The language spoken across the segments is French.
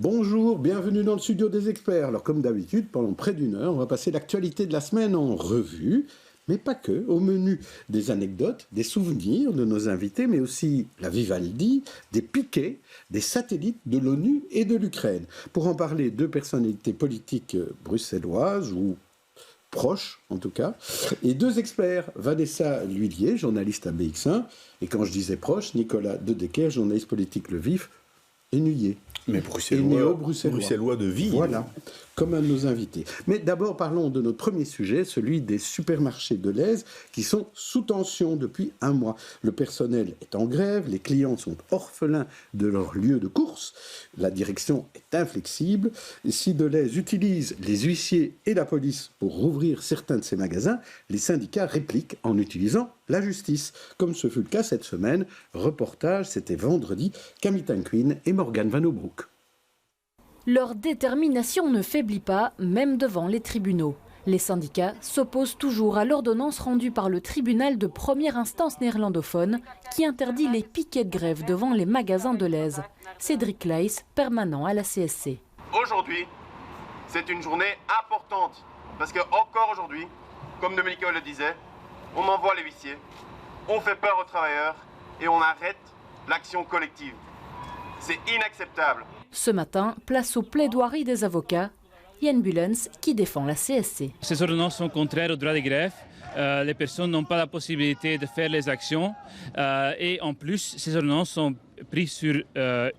Bonjour, bienvenue dans le studio des experts. Alors comme d'habitude, pendant près d'une heure, on va passer l'actualité de la semaine en revue, mais pas que. Au menu, des anecdotes, des souvenirs de nos invités, mais aussi la Vivaldi, des piquets, des satellites de l'ONU et de l'Ukraine. Pour en parler, deux personnalités politiques bruxelloises ou proches en tout cas, et deux experts, Vanessa Lhuillier, journaliste à BX1, et quand je disais proche, Nicolas De Decker, journaliste politique Le Vif, ennuyé. Mais bruxellois de vie. Voilà, comme un de nos invités. Mais d'abord, parlons de notre premier sujet, celui des supermarchés de Lèze, qui sont sous tension depuis un mois. Le personnel est en grève, les clients sont orphelins de leur lieu de course, la direction est inflexible. Si Deleuze utilise les huissiers et la police pour rouvrir certains de ses magasins, les syndicats répliquent en utilisant la justice, comme ce fut le cas cette semaine. Reportage, c'était vendredi, Camille Tanquin et Morgane Van Obroek. Leur détermination ne faiblit pas, même devant les tribunaux. Les syndicats s'opposent toujours à l'ordonnance rendue par le tribunal de première instance néerlandophone qui interdit les piquets de grève devant les magasins de Lèze. Cédric Leys, permanent à la CSC. Aujourd'hui, c'est une journée importante parce que encore aujourd'hui, comme Dominique le disait, on envoie les huissiers, on fait peur aux travailleurs et on arrête l'action collective. C'est inacceptable. Ce matin, place aux plaidoiries des avocats. Yann Bullens qui défend la CSC. Ces ordonnances sont contraires au droit de grève. Les personnes n'ont pas la possibilité de faire les actions. Et en plus, ces ordonnances sont prises sur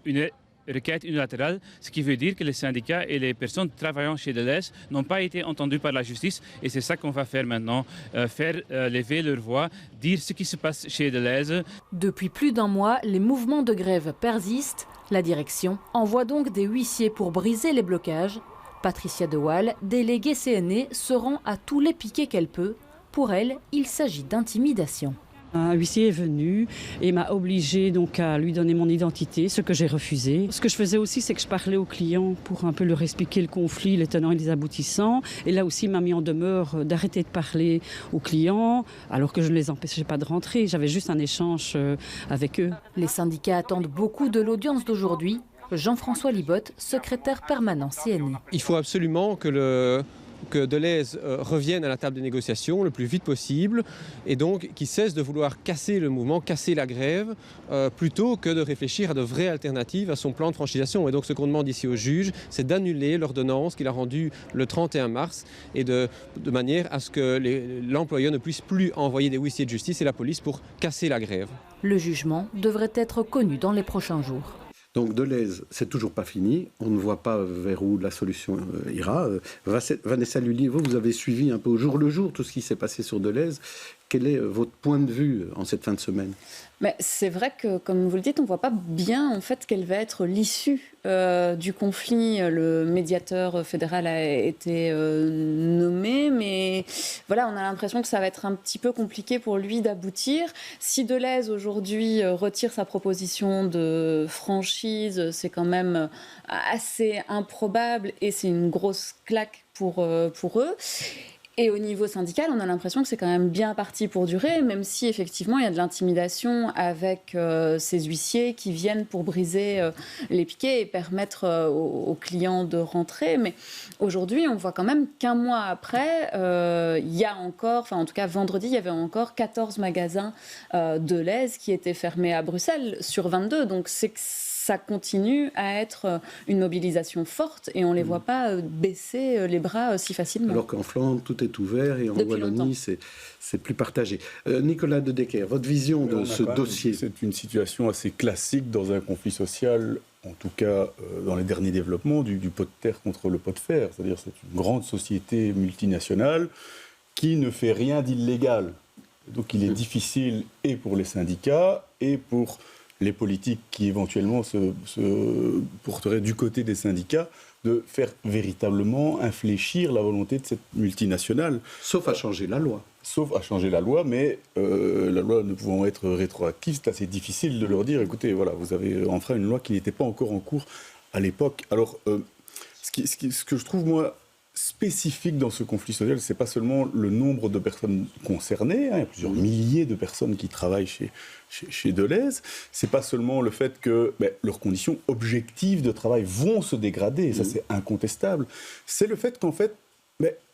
une requête unilatérale, ce qui veut dire que les syndicats et les personnes travaillant chez Deleuze n'ont pas été entendus par la justice. Et c'est ça qu'on va faire maintenant, faire lever leur voix, dire ce qui se passe chez Deleuze. Depuis plus d'un mois, les mouvements de grève persistent. La direction envoie donc des huissiers pour briser les blocages. Patricia De Waal, déléguée CNE, se rend à tous les piquets qu'elle peut. Pour elle, il s'agit d'intimidation. Un huissier est venu et m'a obligé donc à lui donner mon identité, ce que j'ai refusé. Ce que je faisais aussi, c'est que je parlais aux clients pour un peu leur expliquer le conflit, les tenants et les aboutissants. Et là aussi, il m'a mis en demeure d'arrêter de parler aux clients, alors que je ne les empêchais pas de rentrer. J'avais juste un échange avec eux. Les syndicats attendent beaucoup de l'audience d'aujourd'hui. Jean-François Libotte, secrétaire permanent CNI. Il faut absolument que Deleuze revienne à la table des négociations le plus vite possible et donc qu'il cesse de vouloir casser le mouvement, casser la grève, plutôt que de réfléchir à de vraies alternatives à son plan de franchisation. Et donc ce qu'on demande ici au juge, c'est d'annuler l'ordonnance qu'il a rendue le 31 mars et de manière à ce que l'employeur ne puisse plus envoyer des huissiers de justice et la police pour casser la grève. Le jugement devrait être connu dans les prochains jours. Donc Deleuze, c'est toujours pas fini. On ne voit pas vers où la solution ira. Vanessa Lhuillier, vous avez suivi un peu au jour le jour tout ce qui s'est passé sur Deleuze. Quel est votre point de vue en cette fin de semaine ? Mais c'est vrai que, comme vous le dites, on ne voit pas bien en fait quelle va être l'issue du conflit. Le médiateur fédéral a été nommé, mais voilà, on a l'impression que ça va être un petit peu compliqué pour lui d'aboutir. Si Deleuze aujourd'hui retire sa proposition de franchise, c'est quand même assez improbable et c'est une grosse claque pour eux. Et au niveau syndical, on a l'impression que c'est quand même bien parti pour durer, même si effectivement il y a de l'intimidation avec ces huissiers qui viennent pour briser les piquets et permettre aux clients de rentrer. Mais aujourd'hui, on voit quand même qu'un mois après, il y a encore, enfin en tout cas vendredi, il y avait encore 14 magasins de Lèze qui étaient fermés à Bruxelles sur 22. Donc c'est que ça continue à être une mobilisation forte et on ne les voit pas baisser les bras si facilement. Alors qu'en Flandre, tout est ouvert et en Wallonie, c'est plus partagé. Nicolas De Decker, votre vision de ce dossier ? C'est une situation assez classique dans un conflit social, en tout cas dans les derniers développements, du pot de terre contre le pot de fer. C'est-à-dire c'est une grande société multinationale qui ne fait rien d'illégal. Donc il est difficile et pour les syndicats et pour les politiques qui éventuellement se porteraient du côté des syndicats, de faire véritablement infléchir la volonté de cette multinationale. Sauf à changer la loi. Sauf à changer la loi, mais la loi ne pouvant être rétroactive, c'est assez difficile de leur dire, écoutez, voilà, vous avez enfreint une loi qui n'était pas encore en cours à l'époque. Alors, ce que je trouve, moi, spécifique dans ce conflit social, c'est pas seulement le nombre de personnes concernées, il y a plusieurs milliers de personnes qui travaillent chez Deleuze, c'est pas seulement le fait que leurs conditions objectives de travail vont se dégrader, ça c'est incontestable, c'est le fait qu'en fait,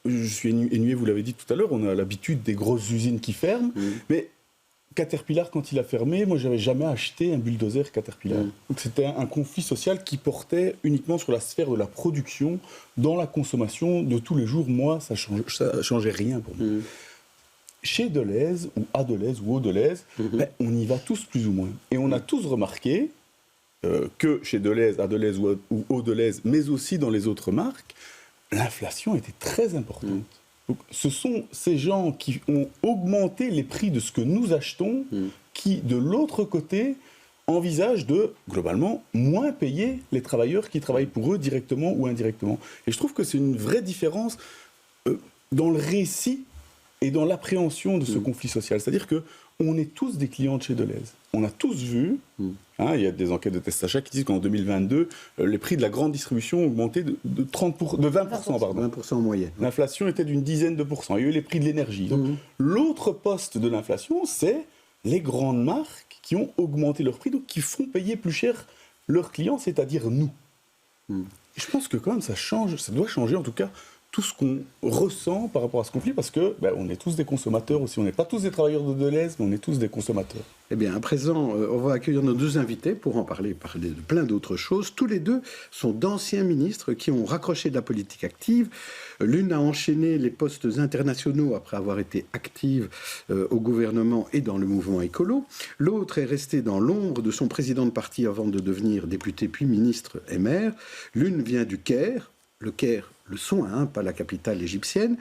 je suis énué, vous l'avez dit tout à l'heure, on a l'habitude des grosses usines qui ferment, mais Caterpillar, quand il a fermé, moi, j'avais jamais acheté un bulldozer Caterpillar. Donc, c'était un conflit social qui portait uniquement sur la sphère de la production, dans la consommation de tous les jours. Moi, ça changeait rien pour moi. Chez Deleuze, ou à Deleuze, ou au Deleuze, on y va tous plus ou moins. Et on a tous remarqué que chez Deleuze, à Deleuze ou au Deleuze, mais aussi dans les autres marques, l'inflation était très importante. Donc, ce sont ces gens qui ont augmenté les prix de ce que nous achetons, qui, de l'autre côté, envisagent de, globalement, moins payer les travailleurs qui travaillent pour eux directement ou indirectement. Et je trouve que c'est une vraie différence dans le récit et dans l'appréhension de ce conflit social. C'est-à-dire qu'on est tous des clients de chez Deleuze. On a tous vu, il y a des enquêtes de Testachat qui disent qu'en 2022, les prix de la grande distribution ont augmenté de 20%. Pardon. 20% en moyenne. L'inflation était d'une dizaine de pourcents. Il y a eu les prix de l'énergie. Donc, l'autre poste de l'inflation, c'est les grandes marques qui ont augmenté leurs prix, donc qui font payer plus cher leurs clients, c'est-à-dire nous. Et je pense que quand même ça doit changer en tout cas tout ce qu'on ressent par rapport à ce conflit, parce que on est tous des consommateurs aussi. On n'est pas tous des travailleurs de Deleuze, mais on est tous des consommateurs. Eh bien, à présent, on va accueillir nos deux invités pour en parler de plein d'autres choses. Tous les deux sont d'anciens ministres qui ont raccroché de la politique active. L'une a enchaîné les postes internationaux après avoir été active au gouvernement et dans le mouvement écolo. L'autre est restée dans l'ombre de son président de parti avant de devenir député puis ministre et maire. L'une vient du Caire, le Caire, le Soin, pas la capitale égyptienne,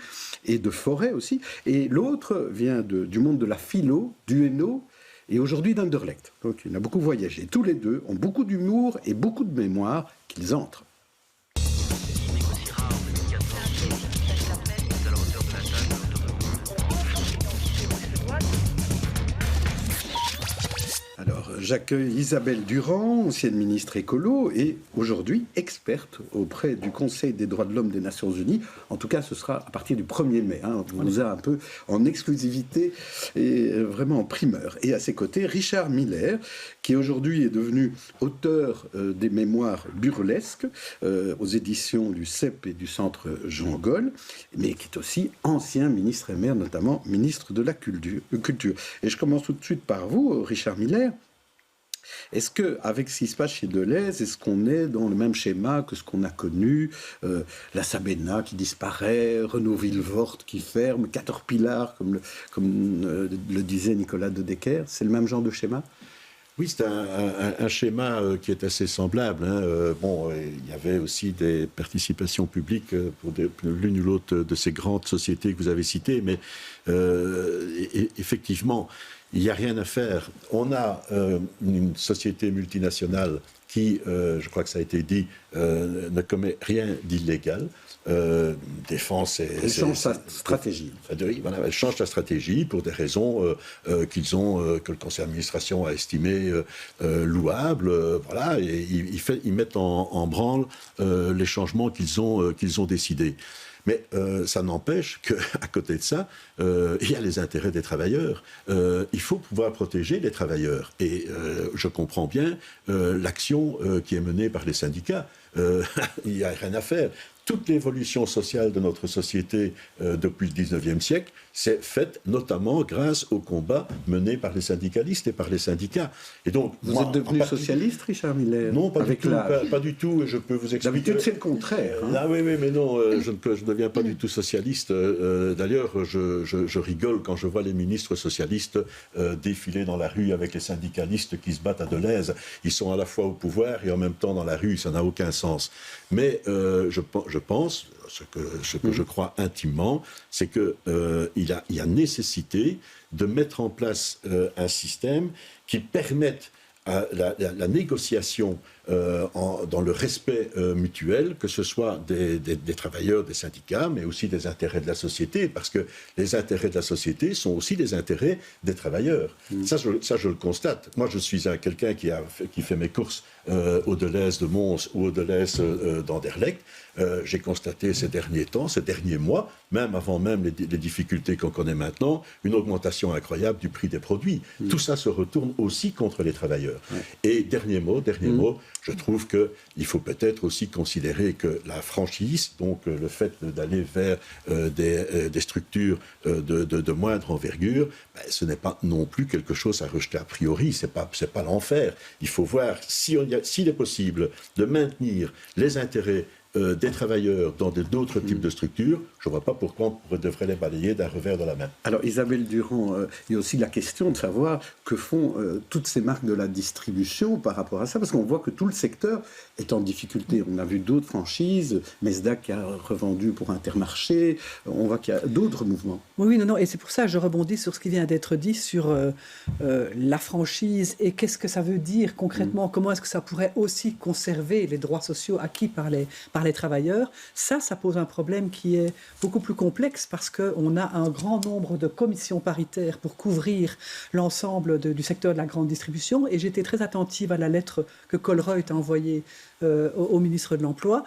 et de Forêt aussi. Et l'autre vient du monde de la philo, du Hainaut, et aujourd'hui d'Anderlecht. Donc il a beaucoup voyagé. Tous les deux ont beaucoup d'humour et beaucoup de mémoire qu'ils entrent. Alors, j'accueille Isabelle Durand, ancienne ministre écolo et aujourd'hui experte auprès du Conseil des droits de l'homme des Nations Unies. En tout cas, ce sera à partir du 1er mai. On vous a un peu en exclusivité et vraiment en primeur. Et à ses côtés, Richard Miller, qui aujourd'hui est devenu auteur des mémoires burlesques aux éditions du CEP et du Centre Jean Gol, mais qui est aussi ancien ministre et maire, notamment ministre de la Culture. Et je commence tout de suite par vous, Richard Miller. Est-ce qu'avec ce qui se passe chez Deleuze, est-ce qu'on est dans le même schéma que ce qu'on a connu, la Sabena qui disparaît, Renault Villevort qui ferme, Caterpillar, comme le disait Nicolas de Decker? C'est le même genre de schéma? Oui, c'est un schéma qui est assez semblable. Il y avait aussi des participations publiques pour l'une ou l'autre de ces grandes sociétés que vous avez citées, mais effectivement, il n'y a rien à faire. On a une société multinationale qui, je crois que ça a été dit, ne commet rien d'illégal. Défend elle change sa stratégie. Voilà, elle change sa stratégie pour des raisons que le conseil d'administration a estimées louables. Voilà, et ils mettent en branle les changements qu'ils ont décidés. Mais ça n'empêche qu'à côté de ça, il y a les intérêts des travailleurs. Il faut pouvoir protéger les travailleurs. Et je comprends bien l'action qui est menée par les syndicats. Il n'y a rien à faire. Toute l'évolution sociale de notre société depuis le 19e siècle s'est faite notamment grâce au combat mené par les syndicalistes et par les syndicats. Et donc, vous êtes devenu socialiste, Richard Miller? Non, pas du tout. Je peux vous expliquer. D'habitude, c'est le contraire. Oui, mais non, je ne deviens pas du tout socialiste. D'ailleurs, je rigole quand je vois les ministres socialistes défiler dans la rue avec les syndicalistes qui se battent à Deleuze. Ils sont à la fois au pouvoir et en même temps dans la rue. Ça n'a aucun sens. Mais je pense, ce que je crois intimement, c'est qu'il y a nécessité de mettre en place un système qui permette la négociation dans le respect mutuel, que ce soit des travailleurs, des syndicats, mais aussi des intérêts de la société, parce que les intérêts de la société sont aussi les intérêts des travailleurs. Ça, je le constate. Moi, je suis quelqu'un qui fait mes courses au Delhaize de Mons ou au Delhaize d'Anderlecht. J'ai constaté ces derniers mois, même avant même les difficultés qu'on connaît maintenant, une augmentation incroyable du prix des produits. Tout ça se retourne aussi contre les travailleurs. Et dernier mot, je trouve qu'il faut peut-être aussi considérer que la franchise, donc le fait d'aller vers des structures de moindre envergure, ce n'est pas non plus quelque chose à rejeter a priori, c'est pas l'enfer. Il faut voir s'il est possible de maintenir les intérêts des travailleurs dans d'autres types de structures, je ne vois pas pourquoi on devrait les balayer d'un revers de la main. Alors Isabelle Durand, il y a aussi la question de savoir que font toutes ces marques de la distribution par rapport à ça, parce qu'on voit que tout le secteur est en difficulté. On a vu d'autres franchises, Mesdac qui a revendu pour Intermarché, on voit qu'il y a d'autres mouvements. Oui, non, et c'est pour ça que je rebondis sur ce qui vient d'être dit sur la franchise et qu'est-ce que ça veut dire concrètement, comment est-ce que ça pourrait aussi conserver les droits sociaux acquis par les travailleurs. Ça pose un problème qui est beaucoup plus complexe parce qu'on a un grand nombre de commissions paritaires pour couvrir l'ensemble du secteur de la grande distribution. Et j'étais très attentive à la lettre que Colruyt a envoyée au ministre de l'Emploi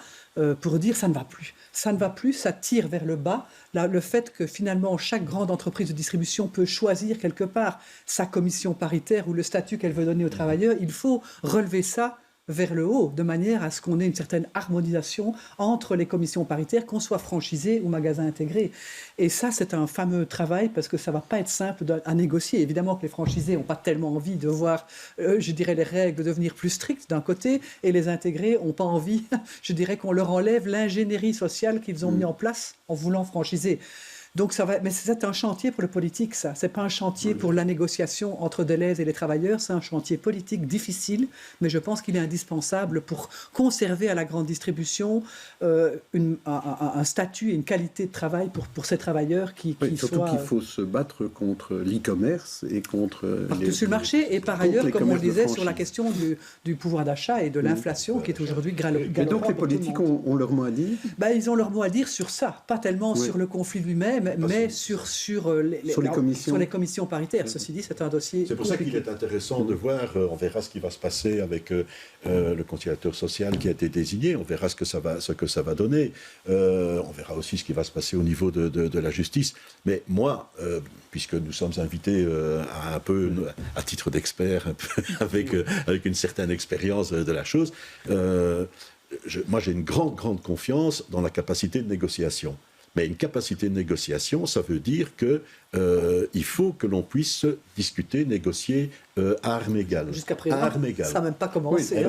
pour dire ça ne va plus. Ça ne va plus, ça tire vers le bas. Le fait que finalement chaque grande entreprise de distribution peut choisir quelque part sa commission paritaire ou le statut qu'elle veut donner aux travailleurs, il faut relever ça vers le haut, de manière à ce qu'on ait une certaine harmonisation entre les commissions paritaires, qu'on soit franchisé ou magasin intégré. Et ça, c'est un fameux travail, parce que ça ne va pas être simple à négocier. Évidemment que les franchisés n'ont pas tellement envie de voir, je dirais, les règles devenir plus strictes d'un côté, et les intégrés n'ont pas envie, je dirais, qu'on leur enlève l'ingénierie sociale qu'ils ont mis en place en voulant franchiser. Donc mais c'est un chantier pour le politique, ça. C'est pas un chantier pour la négociation entre Delhaize et les travailleurs. C'est un chantier politique difficile, mais je pense qu'il est indispensable pour conserver à la grande distribution un statut et une qualité de travail pour ces travailleurs surtout qu'il faut se battre contre l'e-commerce et contre sur le marché. Et par ailleurs, comme on le disait, sur la question du pouvoir d'achat et de l'inflation qui est aujourd'hui galopante. Et donc les politiques ont leur mot à dire. Ils ont leur mot à dire sur ça, pas tellement sur le conflit lui-même, mais sur les commissions paritaires. Ceci dit, c'est un dossier. C'est pour ça qu'il est intéressant de voir, on verra ce qui va se passer avec le conciliateur social qui a été désigné, on verra ce que ça va donner, on verra aussi ce qui va se passer au niveau de la justice. Mais moi, puisque nous sommes invités un peu à titre d'expert, avec une certaine expérience de la chose, moi j'ai une grande confiance dans la capacité de négociation. Mais une capacité de négociation, ça veut dire qu'il faut que l'on puisse discuter, négocier à armes égales. Jusqu'à présent, ça n'a même pas commencé.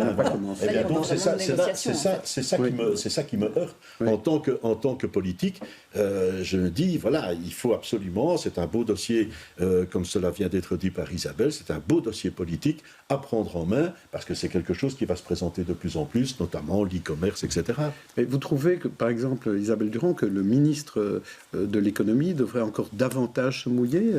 C'est ça qui me heurte. Oui. En tant que politique, je me dis, voilà, il faut absolument, c'est un beau dossier, comme cela vient d'être dit par Isabelle, c'est un beau dossier politique à prendre en main, parce que c'est quelque chose qui va se présenter de plus en plus, notamment l'e-commerce, etc. Mais vous trouvez que, par exemple, Isabelle Durand, que le ministre de l'économie devrait encore davantage se mouiller,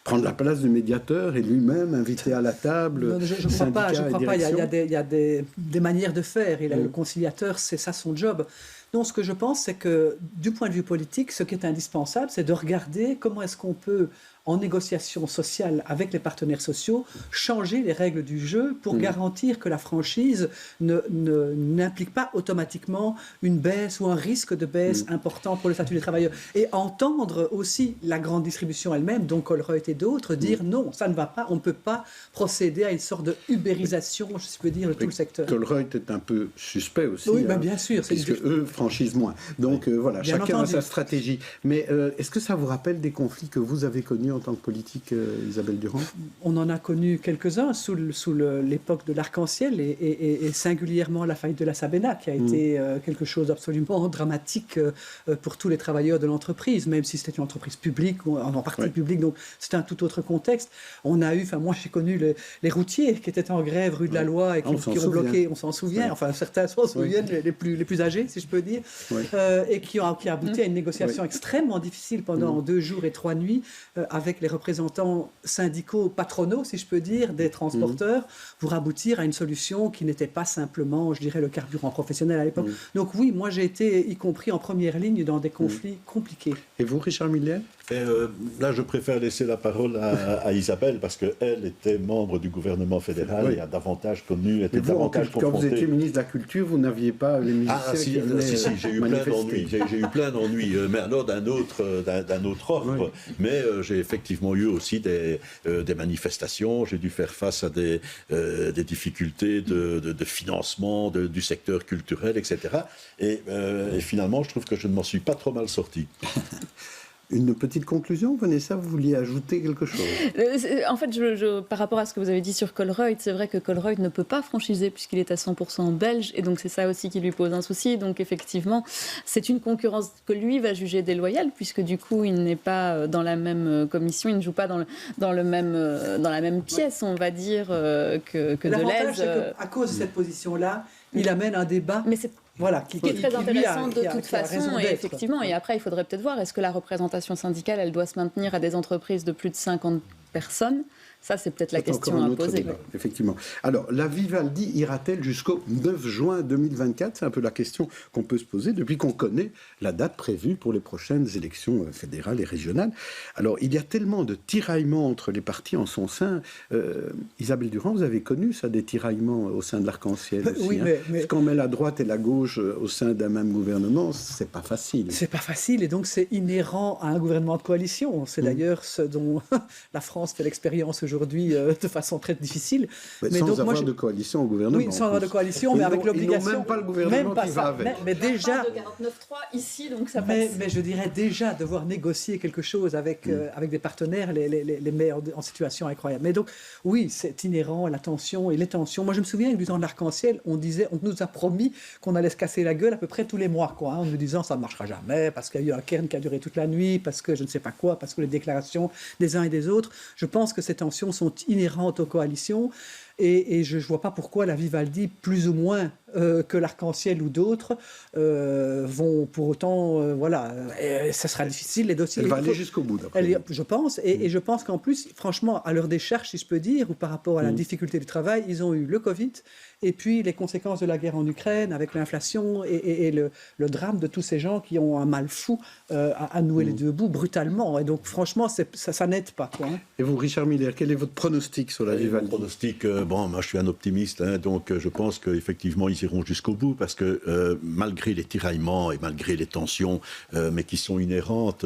prendre la place du médiateur et lui-même inviter à la table? Non, je ne crois pas. Il y a des manières de faire, et là, le conciliateur, c'est ça son job. Non, ce que je pense, c'est que du point de vue politique, ce qui est indispensable, c'est de regarder comment est-ce qu'on peut, en négociation sociale avec les partenaires sociaux, changer les règles du jeu pour garantir que la franchise n'implique pas automatiquement une baisse ou un risque de baisse important pour le statut des travailleurs. Et entendre aussi la grande distribution elle-même, donc Colruyt et d'autres, dire non, ça ne va pas, on ne peut pas procéder à une sorte de ubérisation, je peux dire, de tout le secteur. Colruyt est un peu suspect aussi. Oui, bien sûr. Puisque eux franchisent moins. Donc voilà, bien chacun entendu. A sa stratégie. Mais est-ce que ça vous rappelle des conflits que vous avez connus en tant que politique, Isabelle Durand? On en a connu quelques-uns sous l'époque de l'Arc-en-Ciel et singulièrement la faillite de la Sabena, qui a été quelque chose d'absolument dramatique pour tous les travailleurs de l'entreprise, même si c'était une entreprise publique, en partie publique, donc c'était un tout autre contexte. On a eu, moi j'ai connu les routiers qui étaient en grève rue de la Loi et qui ont bloqué, on s'en souvient, enfin certains s'en souviennent, les plus âgés, si je peux dire, et qui a abouti à une négociation extrêmement difficile pendant 2 jours et 3 nuits avec avec les représentants syndicaux patronaux, si je peux dire, des transporteurs, pour aboutir à une solution qui n'était pas simplement, je dirais, le carburant professionnel à l'époque. Donc oui, moi j'ai été, y compris en première ligne, dans des conflits compliqués. Et vous, Richard Miller? Là, je préfère laisser la parole à Isabelle, parce qu'elle était membre du gouvernement fédéral et a davantage connu, était davantage confrontée. Quand vous étiez ministre de la Culture, vous n'aviez pas les musiciens qui venaient j'ai eu plein d'ennuis. J'ai eu plein d'ennuis, mais alors d'un autre ordre. Oui. Mais j'ai effectivement eu aussi des manifestations. J'ai dû faire face à des difficultés de financement du secteur culturel, etc. Et finalement, je trouve que je ne m'en suis pas trop mal sorti. Une petite conclusion, Vanessa, vous vouliez ajouter quelque chose? En fait, par rapport à ce que vous avez dit sur Colruyt, c'est vrai que Colruyt ne peut pas franchiser puisqu'il est à 100% belge, et donc c'est ça aussi qui lui pose un souci. Donc effectivement, c'est une concurrence que lui va juger déloyale, puisque du coup, il n'est pas dans la même commission, il ne joue pas dans la même pièce, on va dire, que Deleuze. L'avantage, c'est qu'à cause de cette position-là, il amène un débat. Mais c'est voilà, qui est très intéressant de toute façon, et effectivement. Et après, il faudrait peut-être voir, est-ce que la représentation syndicale, elle doit se maintenir à des entreprises de plus de 50 personnes? Ça, c'est peut-être la question à poser. Débat, effectivement. Alors, la Vivaldi ira-t-elle jusqu'au 9 juin 2024? C'est un peu la question qu'on peut se poser depuis qu'on connaît la date prévue pour les prochaines élections fédérales et régionales. Alors, il y a tellement de tiraillements entre les partis en son sein. Isabelle Durand, vous avez connu ça, des tiraillements au sein de l'Arc-en-Ciel aussi, oui, mais parce qu'on met la droite et la gauche au sein d'un même gouvernement, c'est pas facile. C'est pas facile, et donc c'est inhérent à un gouvernement de coalition. C'est d'ailleurs ce dont la France fait l'expérience aujourd'hui de façon très difficile. Mais sans donc, avoir de coalition au gouvernement. Oui, sans avoir de coalition, mais avec l'obligation. Ils n'ont même pas le gouvernement qui va avec. Mais déjà. De 49.3 ici, donc ça passe. Mais je dirais déjà devoir négocier quelque chose avec des partenaires, les meilleurs en situation incroyable. Mais donc, oui, c'est inhérent à la tension et les tensions. Moi, je me souviens que du temps de l'Arc-en-Ciel, on nous a promis qu'on allait se casser la gueule à peu près tous les mois, quoi, en nous disant ça ne marchera jamais, parce qu'il y a eu un cairn qui a duré toute la nuit, parce que je ne sais pas quoi, parce que les déclarations des uns et des autres. Je pense que ces tensions sont inhérentes aux coalitions, et je ne vois pas pourquoi la Vivaldi, plus ou moins que l'Arc-en-Ciel ou d'autres, vont pour autant, ça sera difficile, les dossiers. Elle va aller jusqu'au bout, je pense, et je pense qu'en plus, franchement, à leur décharge, si je peux dire, ou par rapport à la difficulté du travail, ils ont eu le Covid, et puis les conséquences de la guerre en Ukraine, avec l'inflation, et le drame de tous ces gens qui ont un mal fou à nouer les deux bouts brutalement, et donc franchement, ça n'aide pas, quoi, hein. Et vous, Richard Miller, quel est votre pronostic sur la Vivaldi? Mon pronostic, moi je suis un optimiste, donc je pense qu'effectivement ils iront jusqu'au bout, parce que malgré les tiraillements et malgré les tensions, mais qui sont inhérentes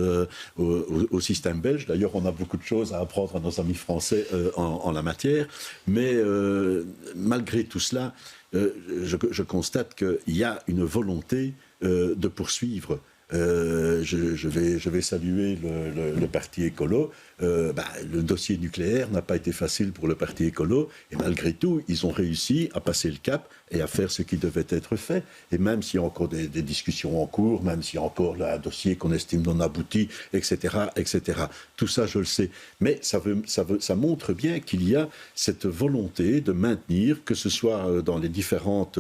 au système belge, d'ailleurs on a beaucoup de choses à apprendre à nos amis français en la matière, mais malgré tout cela, je constate qu'il y a une volonté de poursuivre. Je vais saluer le parti écolo. Le dossier nucléaire n'a pas été facile pour le parti écolo, et malgré tout, ils ont réussi à passer le cap et à faire ce qui devait être fait. Et même s'il y a encore des discussions en cours, même s'il y a encore un dossier qu'on estime non abouti, etc., tout ça, je le sais. Mais ça montre bien qu'il y a cette volonté de maintenir, que ce soit dans les différentes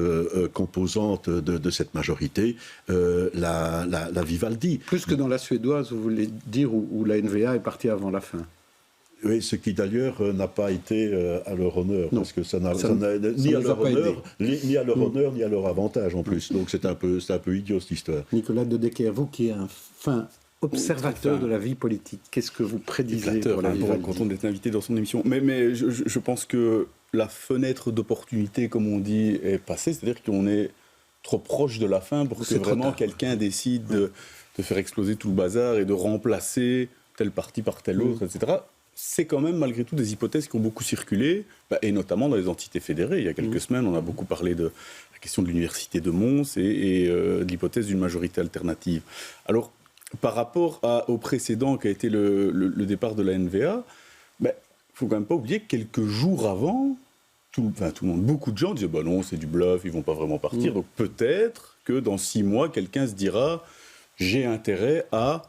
composantes de cette majorité, la Vivaldi. Plus que dans la suédoise, vous voulez dire, où la NVA est partie avant la fin. Oui, ce qui d'ailleurs n'a pas été à leur honneur, non, parce que ça n'a ni à leur honneur, ni à leur honneur, ni à leur avantage en plus. Donc c'est un peu idiot cette histoire. Nicolas de Decker, vous qui êtes un fin observateur de la vie politique, qu'est-ce que vous prédisez pour la Vivaldi? Content d'être invité dans son émission. Mais je pense que la fenêtre d'opportunité, comme on dit, est passée. C'est-à-dire qu'on est trop proche de la fin pour que vraiment quelqu'un décide de faire exploser tout le bazar et de remplacer tel parti par tel autre, etc. C'est quand même malgré tout des hypothèses qui ont beaucoup circulé, et notamment dans les entités fédérées. Il y a quelques semaines, on a beaucoup parlé de la question de l'université de Mons et de l'hypothèse d'une majorité alternative. Alors, par rapport au précédent qui a été le départ de la NVA, il ne faut quand même pas oublier que quelques jours avant, tout le monde, beaucoup de gens disaient « non, c'est du bluff, ils ne vont pas vraiment partir ». Donc peut-être que dans 6 mois, quelqu'un se dira « j'ai intérêt à…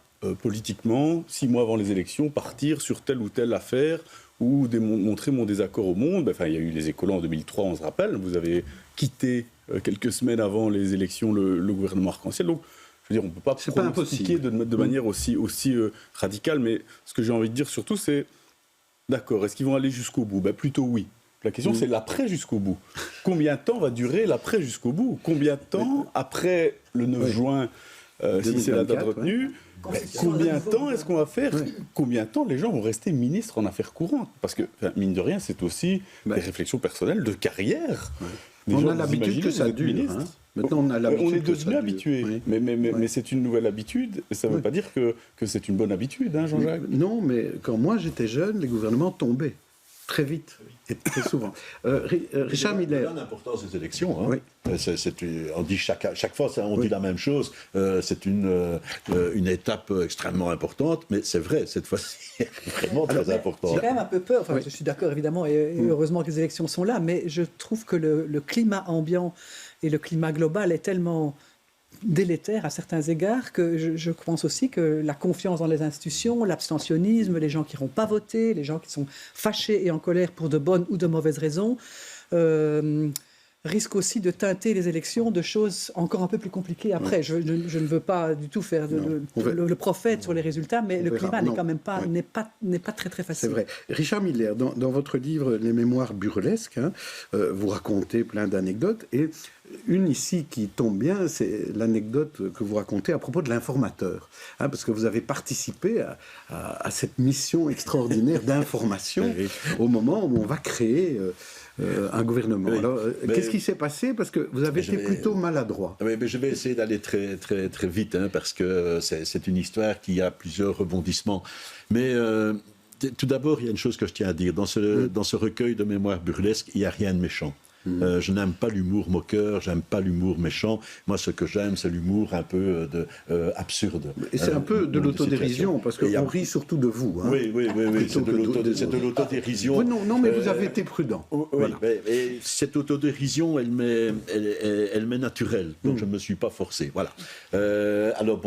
politiquement, 6 mois avant les élections, partir sur telle ou telle affaire ou montrer mon désaccord au monde ». Il y a eu les écolos en 2003, on se rappelle. Vous avez quitté quelques semaines avant les élections le gouvernement Arc-en-Ciel. Donc Je veux dire, on ne peut pas pronostiquer de manière aussi radicale, mais ce que j'ai envie de dire surtout, c'est, d'accord, est-ce qu'ils vont aller jusqu'au bout ? Plutôt oui. La question, c'est l'après jusqu'au bout. Combien de temps va durer l'après jusqu'au bout ? Combien de temps, après le 9 juin, si c'est la date retenue, combien de temps est-ce qu'on va faire ? Combien de temps les gens vont rester ministres en affaires courantes ? Parce que, mine de rien, c'est aussi des réflexions personnelles de carrière. On a l'habitude que ça dure. Hein. Maintenant, on a l'habitude. On est devenu habitué. Oui. Mais c'est une nouvelle habitude. Et ça ne veut pas dire que c'est une bonne habitude, hein, Jean-Jacques ? Non, mais quand moi j'étais jeune, les gouvernements tombaient. Très vite et très souvent. Richard Miller. C'est l'importance des élections. Hein. Oui. On dit chaque fois, on dit la même chose. C'est une étape extrêmement importante, mais c'est vrai, cette fois-ci, vraiment très importante. J'ai quand même un peu peur. Enfin, je suis d'accord, évidemment, et heureusement que les élections sont là, mais je trouve que le climat ambiant et le climat global est tellement délétère à certains égards que je pense aussi que la confiance dans les institutions, l'abstentionnisme, les gens qui n'iront pas voter, les gens qui sont fâchés et en colère pour de bonnes ou de mauvaises raisons, risquent aussi de teinter les élections de choses encore un peu plus compliquées après. Je ne veux pas du tout faire le prophète sur les résultats, mais le climat n'est quand même pas, n'est pas très très facile. C'est vrai. Richard Miller, dans votre livre Les Mémoires burlesques, vous racontez plein d'anecdotes, et une ici qui tombe bien, c'est l'anecdote que vous racontez à propos de l'informateur, parce que vous avez participé à cette mission extraordinaire d'information au moment où on va créer un gouvernement. Alors, qu'est-ce qui s'est passé ? Parce que vous avez été plutôt maladroit. Oui, mais je vais essayer d'aller très, très, très vite, parce que c'est une histoire qui a plusieurs rebondissements. Mais tout d'abord, il y a une chose que je tiens à dire. Dans ce recueil de mémoires burlesques, il n'y a rien de méchant. Je n'aime pas l'humour moqueur, j'aime pas l'humour méchant. Moi, ce que j'aime, c'est l'humour un peu absurde. Et c'est un peu de l'autodérision, parce qu'on rit surtout de vous. Hein. Oui, c'est de l'autodérision. Non, mais vous avez été prudent. Voilà. Et cette autodérision, elle m'est naturelle, donc je ne me suis pas forcé. Voilà. Alors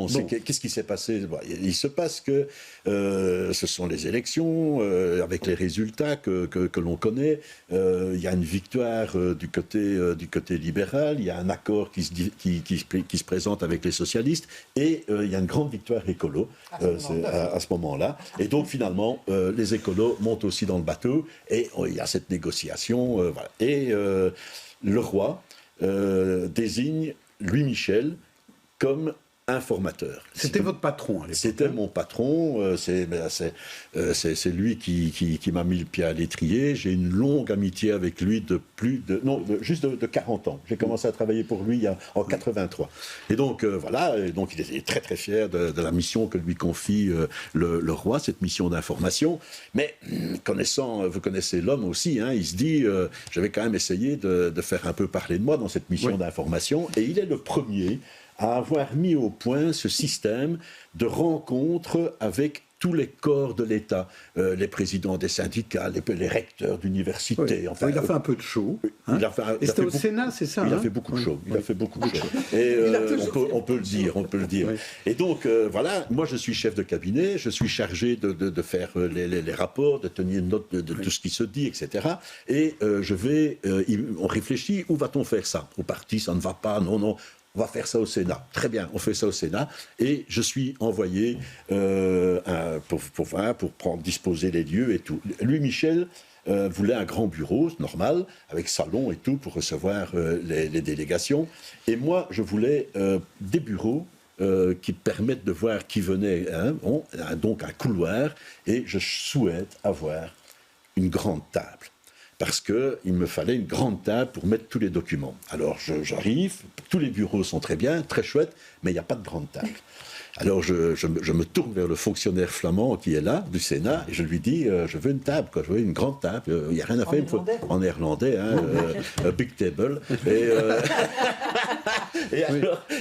qu'est-ce qui s'est passé ? Il se passe que ce sont les élections, avec les résultats que l'on connaît. Il y a une victoire du côté libéral, il y a un accord qui se présente avec les socialistes, et il y a une grande victoire écolo à ce moment-là. Et donc finalement, les écolos montent aussi dans le bateau, et il y a cette négociation. Voilà. Et le roi désigne Louis Michel comme informateur. C'était votre patron à l'époque. C'était mon patron, c'est lui qui m'a mis le pied à l'étrier. J'ai une longue amitié avec lui juste de 40 ans. J'ai commencé à travailler pour lui en 83. Et donc donc il était très très fier de la mission que lui confie le roi, cette mission d'information. Mais vous connaissez l'homme aussi, il se dit, je vais quand même essayer de faire un peu parler de moi dans cette mission d'information. Et il est le premier à avoir mis au point ce système de rencontres avec tous les corps de l'État, les présidents des syndicats, les recteurs d'universités. Oui. Enfin, il a fait un peu de show. Et c'était au Sénat, c'est ça ? Il a fait beaucoup de show. Il a fait beaucoup de show. Et on peut le dire. Oui. Et donc, moi je suis chef de cabinet, je suis chargé de faire les rapports, de tenir note de tout ce qui se dit, etc. Et on réfléchit, où va-t-on faire ça ? Au parti, ça ne va pas, non. On va faire ça au Sénat. Très bien, on fait ça au Sénat. Et je suis envoyé pour disposer les lieux et tout. Louis Michel voulait un grand bureau, normal, avec salon et tout, pour recevoir les délégations. Et moi, je voulais des bureaux qui permettent de voir qui venait. Donc un couloir. Et je souhaite avoir une grande table. Parce qu'il me fallait une grande table pour mettre tous les documents. Alors j'arrive, tous les bureaux sont très bien, très chouettes, mais il n'y a pas de grande table. Alors je me tourne vers le fonctionnaire flamand qui est là, du Sénat, et je lui dis, je veux une table, je veux une grande table, il n'y a rien à faire. En néerlandais, a big table. Mais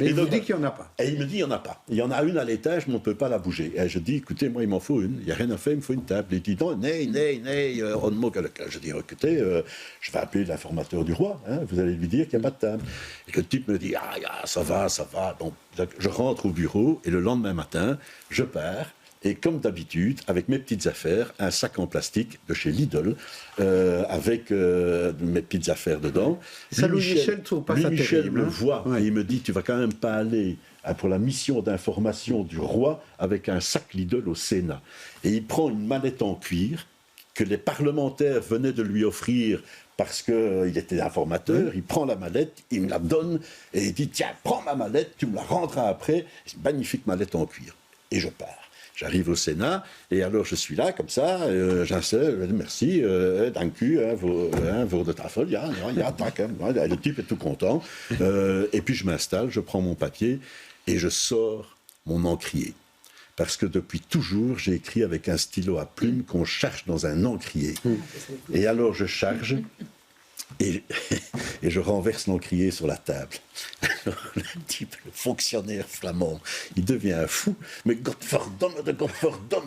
il vous dit qu'il n'y en a pas. Et il me dit, il n'y en a pas. Il y en a une à l'étage, mais on ne peut pas la bouger. Et je dis, écoutez, moi, il m'en faut une. Il n'y a rien à faire, il me faut une table. Et il dit, non, on ne moque. Je dis, écoutez, je vais appeler l'informateur du roi. Vous allez lui dire qu'il n'y a pas de table. Et le type me dit, ça va. Donc, je rentre au bureau, et le lendemain matin, je pars. Et comme d'habitude, avec mes petites affaires, un sac en plastique de chez Lidl, avec mes petites affaires dedans. Ça, Louis Michel trouve pas ça terrible. Michel me voit, et il me dit, tu vas quand même pas aller pour la mission d'information du roi avec un sac Lidl au Sénat. Et il prend une mallette en cuir que les parlementaires venaient de lui offrir parce qu'il était informateur. Il prend la mallette, il me la donne et il dit « Tiens, prends ma mallette, tu me la rendras après. » C'est une magnifique mallette en cuir. Et je pars. J'arrive au Sénat, et alors je suis là, comme ça, j'insère, merci, dank u, voor de tafel, ja, tac, le type est tout content. Et puis je m'installe, je prends mon papier, et je sors mon encrier. Parce que depuis toujours, j'ai écrit avec un stylo à plume qu'on charge dans un encrier. Et alors je charge, et je renverse l'encrier sur la table. Alors, le type, le fonctionnaire flamand, il devient fou. Mais Godverdomme,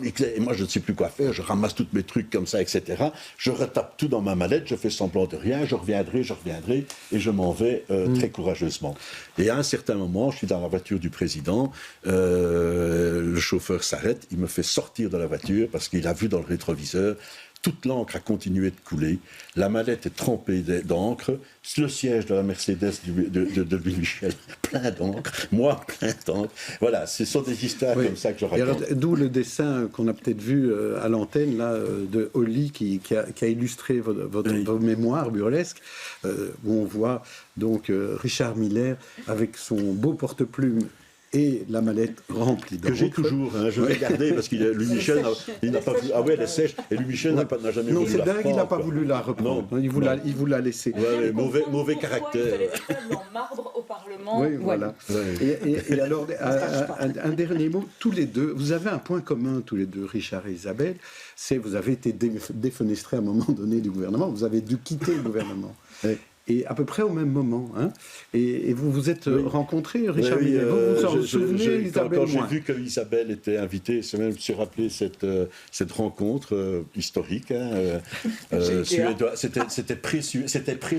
et moi je ne sais plus quoi faire, je ramasse tous mes trucs comme ça, etc. Je retape tout dans ma mallette, je fais semblant de rien, je reviendrai, et je m'en vais très courageusement. Et à un certain moment, je suis dans la voiture du président, le chauffeur s'arrête, il me fait sortir de la voiture parce qu'il a vu dans le rétroviseur. Toute l'encre a continué de couler, la mallette est trempée d'encre, le siège de la Mercedes de Louis Michel, plein d'encre, moi plein d'encre. Voilà, ce sont des histoires comme ça que je raconte. D'où le dessin qu'on a peut-être vu à l'antenne là, de Oli qui a illustré vos mémoires burlesques, où on voit donc Richard Miller avec son beau porte-plume et la mallette remplie d'encre. Que j'ai toujours, je vais garder parce que Louis Michel, il n'a pas voulu. Ah ouais, elle est sèche. Et Louis Michel n'a jamais voulu la reprendre. Non, c'est dingue, il n'a pas voulu la reprendre. Non, il vous l'a laissé. Ouais, mauvais caractère. Il fallait faire en marbre au Parlement. Oui, voilà. Ouais. Et alors, un dernier mot, tous les deux, vous avez un point commun, tous les deux, Richard et Isabelle, c'est vous avez été défenestrés à un moment donné du gouvernement, vous avez dû quitter le gouvernement. Ouais. Et à peu près au même moment. Hein. Et vous vous êtes rencontrés, Richard Miller. Vous en souvenez, Isabelle? Quand j'ai vu qu'Isabelle était invitée, je me suis rappelé cette rencontre historique. Suédoise. C'était pris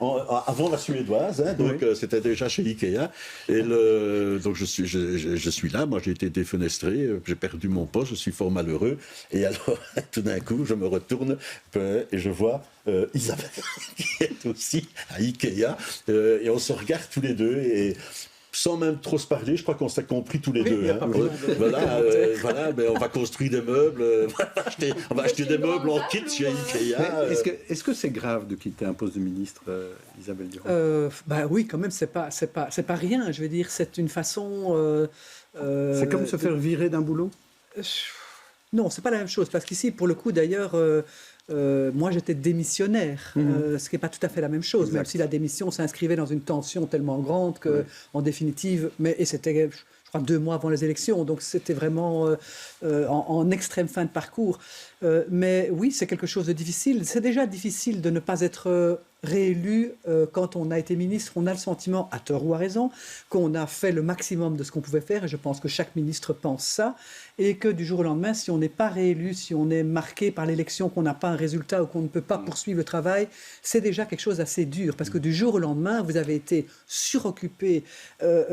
avant la suédoise, hein, donc c'était déjà chez Ikea. Et donc je suis là, moi j'ai été défenestré, j'ai perdu mon poste, je suis fort malheureux. Et alors, tout d'un coup, je me retourne et je vois Isabelle qui est aussi à Ikea, et on se regarde tous les deux, et sans même trop se parler, je crois qu'on s'est compris tous les deux. Hein. Voilà, mais on va construire des meubles, on va acheter des meubles en kit chez Ikea. Est-ce que c'est grave de quitter un poste de ministre, Isabelle Durand? Oui, quand même, c'est pas rien. Je veux dire, c'est une façon. C'est comme se faire virer d'un boulot? Non, c'est pas la même chose, parce qu'ici, pour le coup, d'ailleurs. Moi, j'étais démissionnaire, ce qui n'est pas tout à fait la même chose, même si la démission s'inscrivait dans une tension tellement grande que, en définitive, et c'était, je crois, 2 mois avant les élections, donc c'était vraiment en extrême fin de parcours. Mais oui, c'est quelque chose de difficile. C'est déjà difficile de ne pas être réélu quand on a été ministre. On a le sentiment, à tort ou à raison, qu'on a fait le maximum de ce qu'on pouvait faire, et je pense que chaque ministre pense ça, et que du jour au lendemain, si on n'est pas réélu, si on est marqué par l'élection, qu'on n'a pas un résultat ou qu'on ne peut pas poursuivre le travail, c'est déjà quelque chose d'assez dur, parce que du jour au lendemain, vous avez été suroccupé,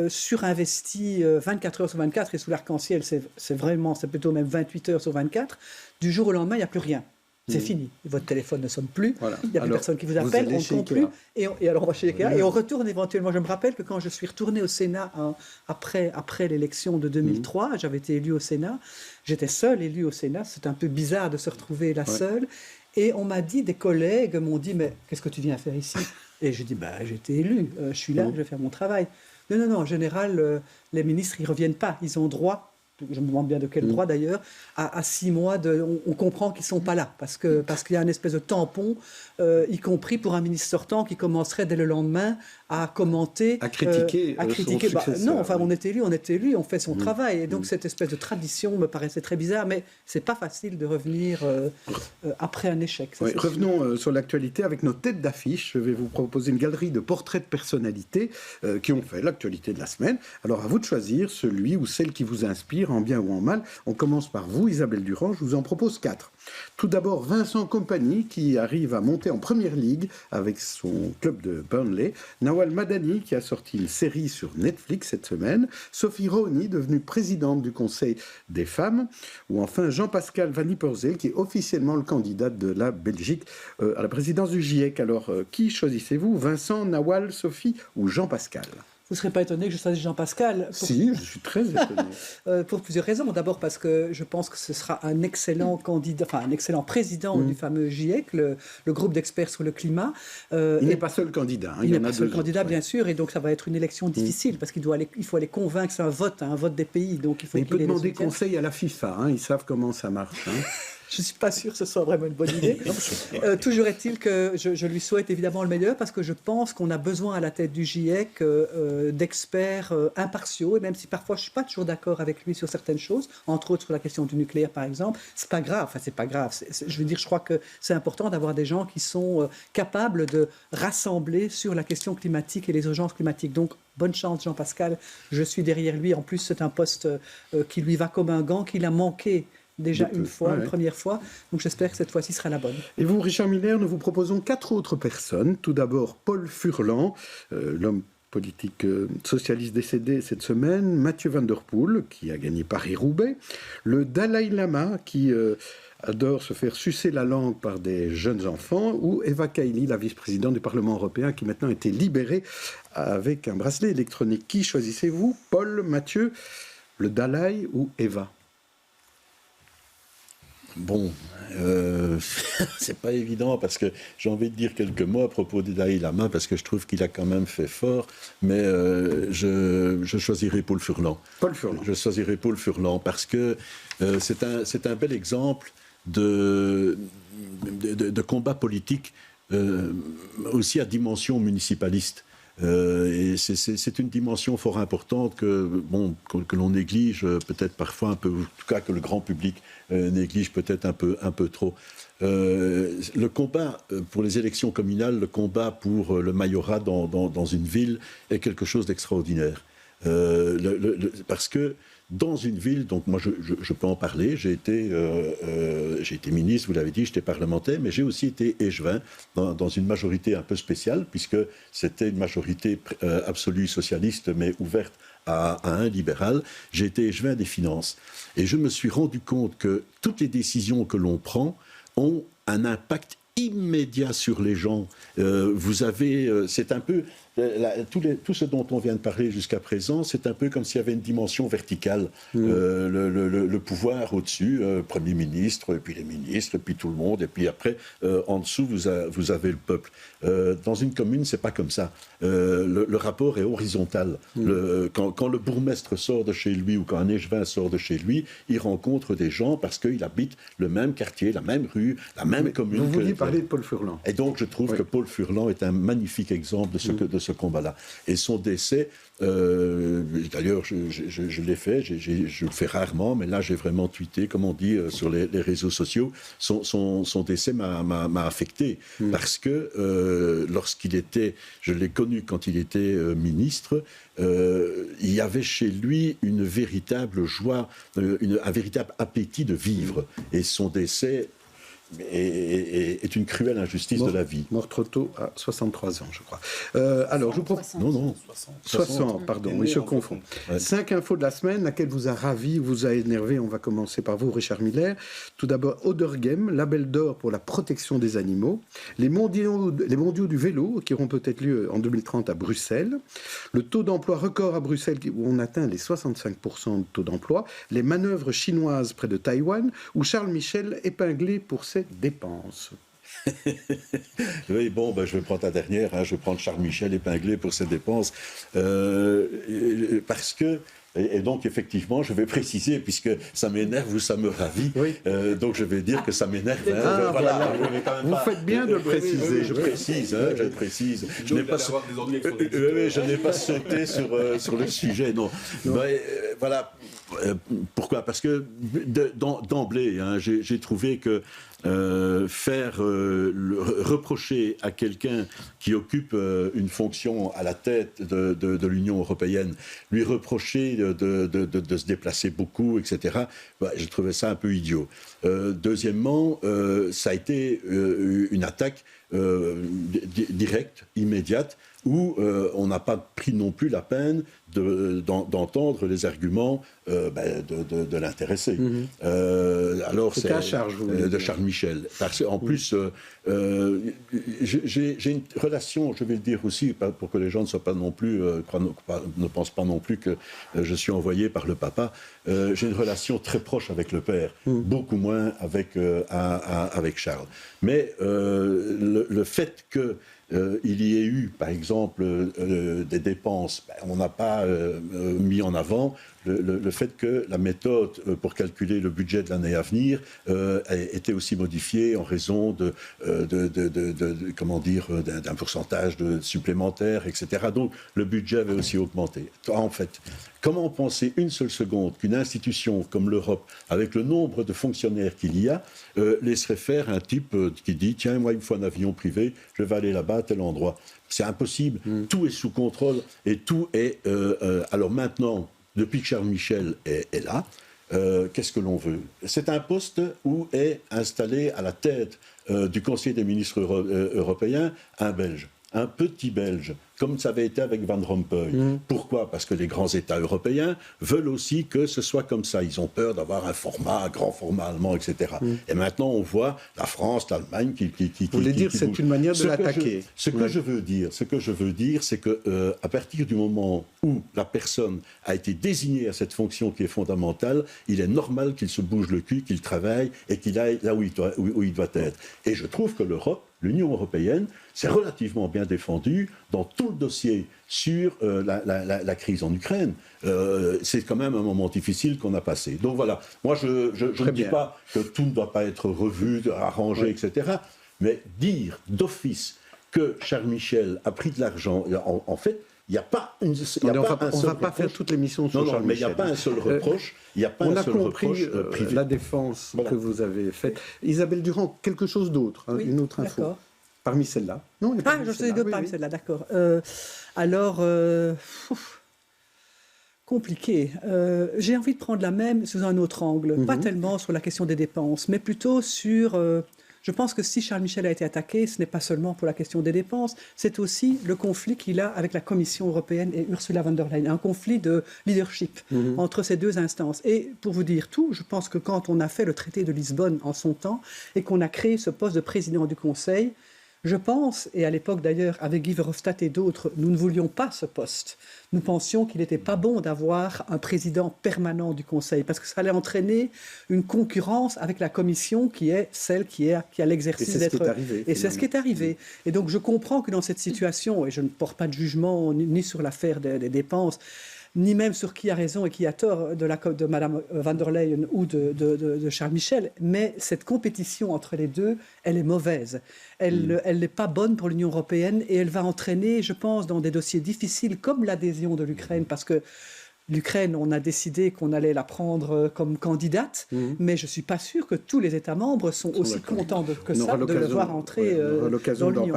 surinvesti 24 heures sur 24, et sous l'arc-en-ciel, c'est plutôt même 28 heures sur 24. Du jour au lendemain, il n'y a plus rien. C'est fini. Votre téléphone ne sonne plus. Voilà. Il n'y a plus personne qui vous appelle. On ne compte plus. Et alors, on va chez Ikea. Et on retourne éventuellement. Je me rappelle que quand je suis retourné au Sénat après l'élection de 2003, j'avais été élu au Sénat. J'étais seule élue au Sénat. C'était un peu bizarre de se retrouver là seule. Et on m'a dit, des collègues m'ont dit, mais qu'est-ce que tu viens faire ici? Et je dis, j'ai été élu. Je suis là, je vais faire mon travail. Non. En général, les ministres, ils ne reviennent pas. Ils ont droit. Je me demande bien de quel droit d'ailleurs, à 6 mois, on comprend qu'ils ne sont pas là, parce qu'il y a une espèce de tampon, y compris pour un ministre sortant qui commencerait dès le lendemain à commenter... À critiquer son successeur. Non, enfin, on est élu, on fait son travail, et donc cette espèce de tradition me paraissait très bizarre, mais ce n'est pas facile de revenir après un échec. Revenons sur l'actualité avec nos têtes d'affiche. Je vais vous proposer une galerie de portraits de personnalités qui ont fait l'actualité de la semaine. Alors à vous de choisir celui ou celle qui vous inspire, en bien ou en mal. On commence par vous, Isabelle Durand, je vous en propose 4. Tout d'abord, Vincent Kompany, qui arrive à monter en première ligue avec son club de Burnley. Nawal Madani, qui a sorti une série sur Netflix cette semaine. Sophie Raoni, devenue présidente du Conseil des femmes. Ou enfin, Jean-Pascal Van Niepersel, qui est officiellement le candidat de la Belgique à la présidence du GIEC. Alors, qui choisissez-vous? Vincent, Nawal, Sophie ou Jean-Pascal? Vous ne serez pas étonné que je choisisse Jean Pascal. Si, je suis très étonné. Pour plusieurs raisons. D'abord parce que je pense que ce sera un excellent candidat, enfin un excellent président du fameux GIEC, le groupe d'experts sur le climat. Il n'est pas seul candidat. Il n'est pas seul candidat, bien sûr, et donc ça va être une élection difficile parce qu'il faut aller convaincre, c'est un vote des pays. Donc il peut demander conseil à la FIFA, ils savent comment ça marche. Je ne suis pas sûr que ce soit vraiment une bonne idée. Toujours est-il que je lui souhaite évidemment le meilleur parce que je pense qu'on a besoin à la tête du GIEC d'experts impartiaux, et même si parfois je ne suis pas toujours d'accord avec lui sur certaines choses, entre autres sur la question du nucléaire par exemple, c'est pas grave. Enfin, c'est pas grave. Je veux dire, je crois que c'est important d'avoir des gens qui sont capables de rassembler sur la question climatique et les urgences climatiques. Donc, bonne chance Jean-Pascal, je suis derrière lui. En plus, c'est un poste qui lui va comme un gant, qu'il a manqué déjà une première fois. Donc j'espère que cette fois-ci sera la bonne. Et vous, Richard Miller, nous vous proposons 4 autres personnes. Tout d'abord, Paul Furlan, l'homme politique socialiste décédé cette semaine, Mathieu Van Der Poel, qui a gagné Paris-Roubaix, le Dalai Lama, qui adore se faire sucer la langue par des jeunes enfants, ou Eva Kaili, la vice-présidente du Parlement européen, qui maintenant a été libérée avec un bracelet électronique. Qui choisissez-vous? Paul, Mathieu, le Dalai ou Eva? Bon, c'est pas évident parce que j'ai envie de dire quelques mots à propos du Dalai Lama parce que je trouve qu'il a quand même fait fort, mais je choisirai Paul Furlan. Paul Furlan. Je choisirai Paul Furlan parce que c'est un bel exemple de combat politique aussi à dimension municipaliste. Et c'est une dimension fort importante que l'on néglige peut-être parfois un peu, en tout cas que le grand public néglige peut-être un peu trop. Le combat pour les élections communales, le combat pour le majorat dans une ville est quelque chose d'extraordinaire. Parce que dans une ville, donc moi je peux en parler, j'ai été ministre, vous l'avez dit, j'étais parlementaire, mais j'ai aussi été échevin dans une majorité un peu spéciale, puisque c'était une majorité absolue socialiste, mais ouverte à un libéral. J'ai été échevin des finances. Et je me suis rendu compte que toutes les décisions que l'on prend ont un impact immédiat sur les gens. Vous avez, c'est un peu, tout ce dont on vient de parler jusqu'à présent, c'est un peu comme s'il y avait une dimension verticale. Le pouvoir au-dessus, Premier ministre, et puis les ministres, et puis tout le monde, et puis après, en dessous, vous avez le peuple. Dans une commune, c'est pas comme ça. Le rapport est horizontal. Quand le bourgmestre sort de chez lui, ou quand un échevin sort de chez lui, il rencontre des gens parce qu'il habite le même quartier, la même rue, la même commune. Vous vouliez parler de Paul Furlan. Et donc, je trouve que Paul Furlan est un magnifique exemple de ce combat-là. Et son décès, d'ailleurs, je l'ai fait, je le fais rarement, mais là, j'ai vraiment tweeté, comme on dit, sur les réseaux sociaux. Son décès m'a affecté, parce que lorsqu'il était, je l'ai connu quand il était ministre, il y avait chez lui une véritable joie, un véritable appétit de vivre. Et son décès est une cruelle injustice de la vie. Mort trop tôt, à 63 ans, je crois. Alors, je vous propose... Non, 60, pardon, oui, je confonds. 5 infos de la semaine, laquelle vous a ravi, vous a énervé. On va commencer par vous, Richard Miller. Tout d'abord, Odergem, label d'or pour la protection des animaux. Les mondiaux du vélo, qui auront peut-être lieu en 2030 à Bruxelles. Le taux d'emploi record à Bruxelles, où on atteint les 65% de taux d'emploi. Les manœuvres chinoises près de Taïwan, où Charles Michel épinglé pour ses dépenses. Oui, bon, je vais prendre la dernière, je vais prendre Charles Michel épinglé pour ses dépenses, parce que, et donc effectivement, je vais préciser, puisque ça m'énerve ou ça me ravit, donc je vais dire que ça m'énerve. Voilà. Vous faites bien de le préciser. Je précise. Je n'ai pas sauté sur le sujet, non. Voilà. Pourquoi? Parce que d'emblée, j'ai trouvé que reprocher à quelqu'un qui occupe une fonction à la tête de l'Union européenne, lui reprocher de se déplacer beaucoup, etc., je trouvais ça un peu idiot. Deuxièmement, ça a été une attaque directe, immédiate, où on n'a pas pris non plus la peine d'entendre les arguments de l'intéressé. Alors, c'est à charge, de Charles Michel. Michel. En plus, j'ai une relation, je vais le dire aussi, pour que les gens ne soient pas non plus, ne pensent pas non plus que je suis envoyé par le papa. J'ai une relation très proche avec le père, beaucoup moins avec Charles. Mais le fait que il y ait eu, par exemple, des dépenses, on n'a pas mis en avant le fait que la méthode pour calculer le budget de l'année à venir était aussi modifiée en raison d'un pourcentage supplémentaire, etc. Donc le budget avait aussi augmenté. En fait, comment penser une seule seconde qu'une institution comme l'Europe, avec le nombre de fonctionnaires qu'il y a, laisserait faire un type qui dit « Tiens, moi, il me faut un avion privé, je vais aller là-bas, à tel endroit ». C'est impossible. Tout est sous contrôle et tout est... alors maintenant, depuis que Charles Michel est là, qu'est-ce que l'on veut? C'est un poste où est installé à la tête du Conseil des ministres européens un Belge, un petit Belge, comme ça avait été avec Van Rompuy. Pourquoi? Parce que les grands États européens veulent aussi que ce soit comme ça. Ils ont peur d'avoir un grand format allemand, etc. Et maintenant, on voit la France, l'Allemagne qui Vous voulez dire que c'est une manière de l'attaquer. Ce que je veux dire, c'est que à partir du moment où la personne a été désignée à cette fonction qui est fondamentale, il est normal qu'il se bouge le cul, qu'il travaille et qu'il aille là où il doit être. Et je trouve que l'Union européenne, s'est relativement bien défendue dans tout le dossier sur la crise en Ukraine. C'est quand même un moment difficile qu'on a passé. Donc voilà, moi je ne dis pas que tout ne doit pas être revu, arrangé, etc. Mais dire d'office que Charles Michel a pris de l'argent, en fait, il n'y a pas une... On ne va pas faire toute l'émission sur Charles Michel. Mais il n'y a pas un seul reproche. On a compris la défense que vous avez faite. Isabelle Durand, quelque chose d'autre, une autre info. D'accord. Parmi celles-là. Non, je sais d'autres parmi celles-là, d'accord. Compliqué. J'ai envie de prendre la même sous un autre angle. Pas tellement sur la question des dépenses, mais plutôt sur... je pense que si Charles Michel a été attaqué, ce n'est pas seulement pour la question des dépenses, c'est aussi le conflit qu'il a avec la Commission européenne et Ursula von der Leyen, un conflit de leadership entre ces deux instances. Et pour vous dire tout, je pense que quand on a fait le traité de Lisbonne en son temps et qu'on a créé ce poste de président du Conseil, je pense, et à l'époque d'ailleurs avec Guy Verhofstadt et d'autres, nous ne voulions pas ce poste. Nous pensions qu'il n'était pas bon d'avoir un président permanent du Conseil parce que ça allait entraîner une concurrence avec la Commission qui est celle qui a l'exercice d'être... Et c'est ce qui est arrivé. Et donc je comprends que dans cette situation, et je ne porte pas de jugement ni sur l'affaire des dépenses, ni même sur qui a raison et qui a tort de Mme van der Leyen ou de Charles Michel, mais cette compétition entre les deux, elle est mauvaise. Elle n'est pas bonne pour l'Union européenne et elle va entraîner, je pense, dans des dossiers difficiles comme l'adhésion de l'Ukraine, parce que l'Ukraine, on a décidé qu'on allait la prendre comme candidate, mais je ne suis pas sûr que tous les États membres sont aussi contents que ça de le voir entrer dans l'Union.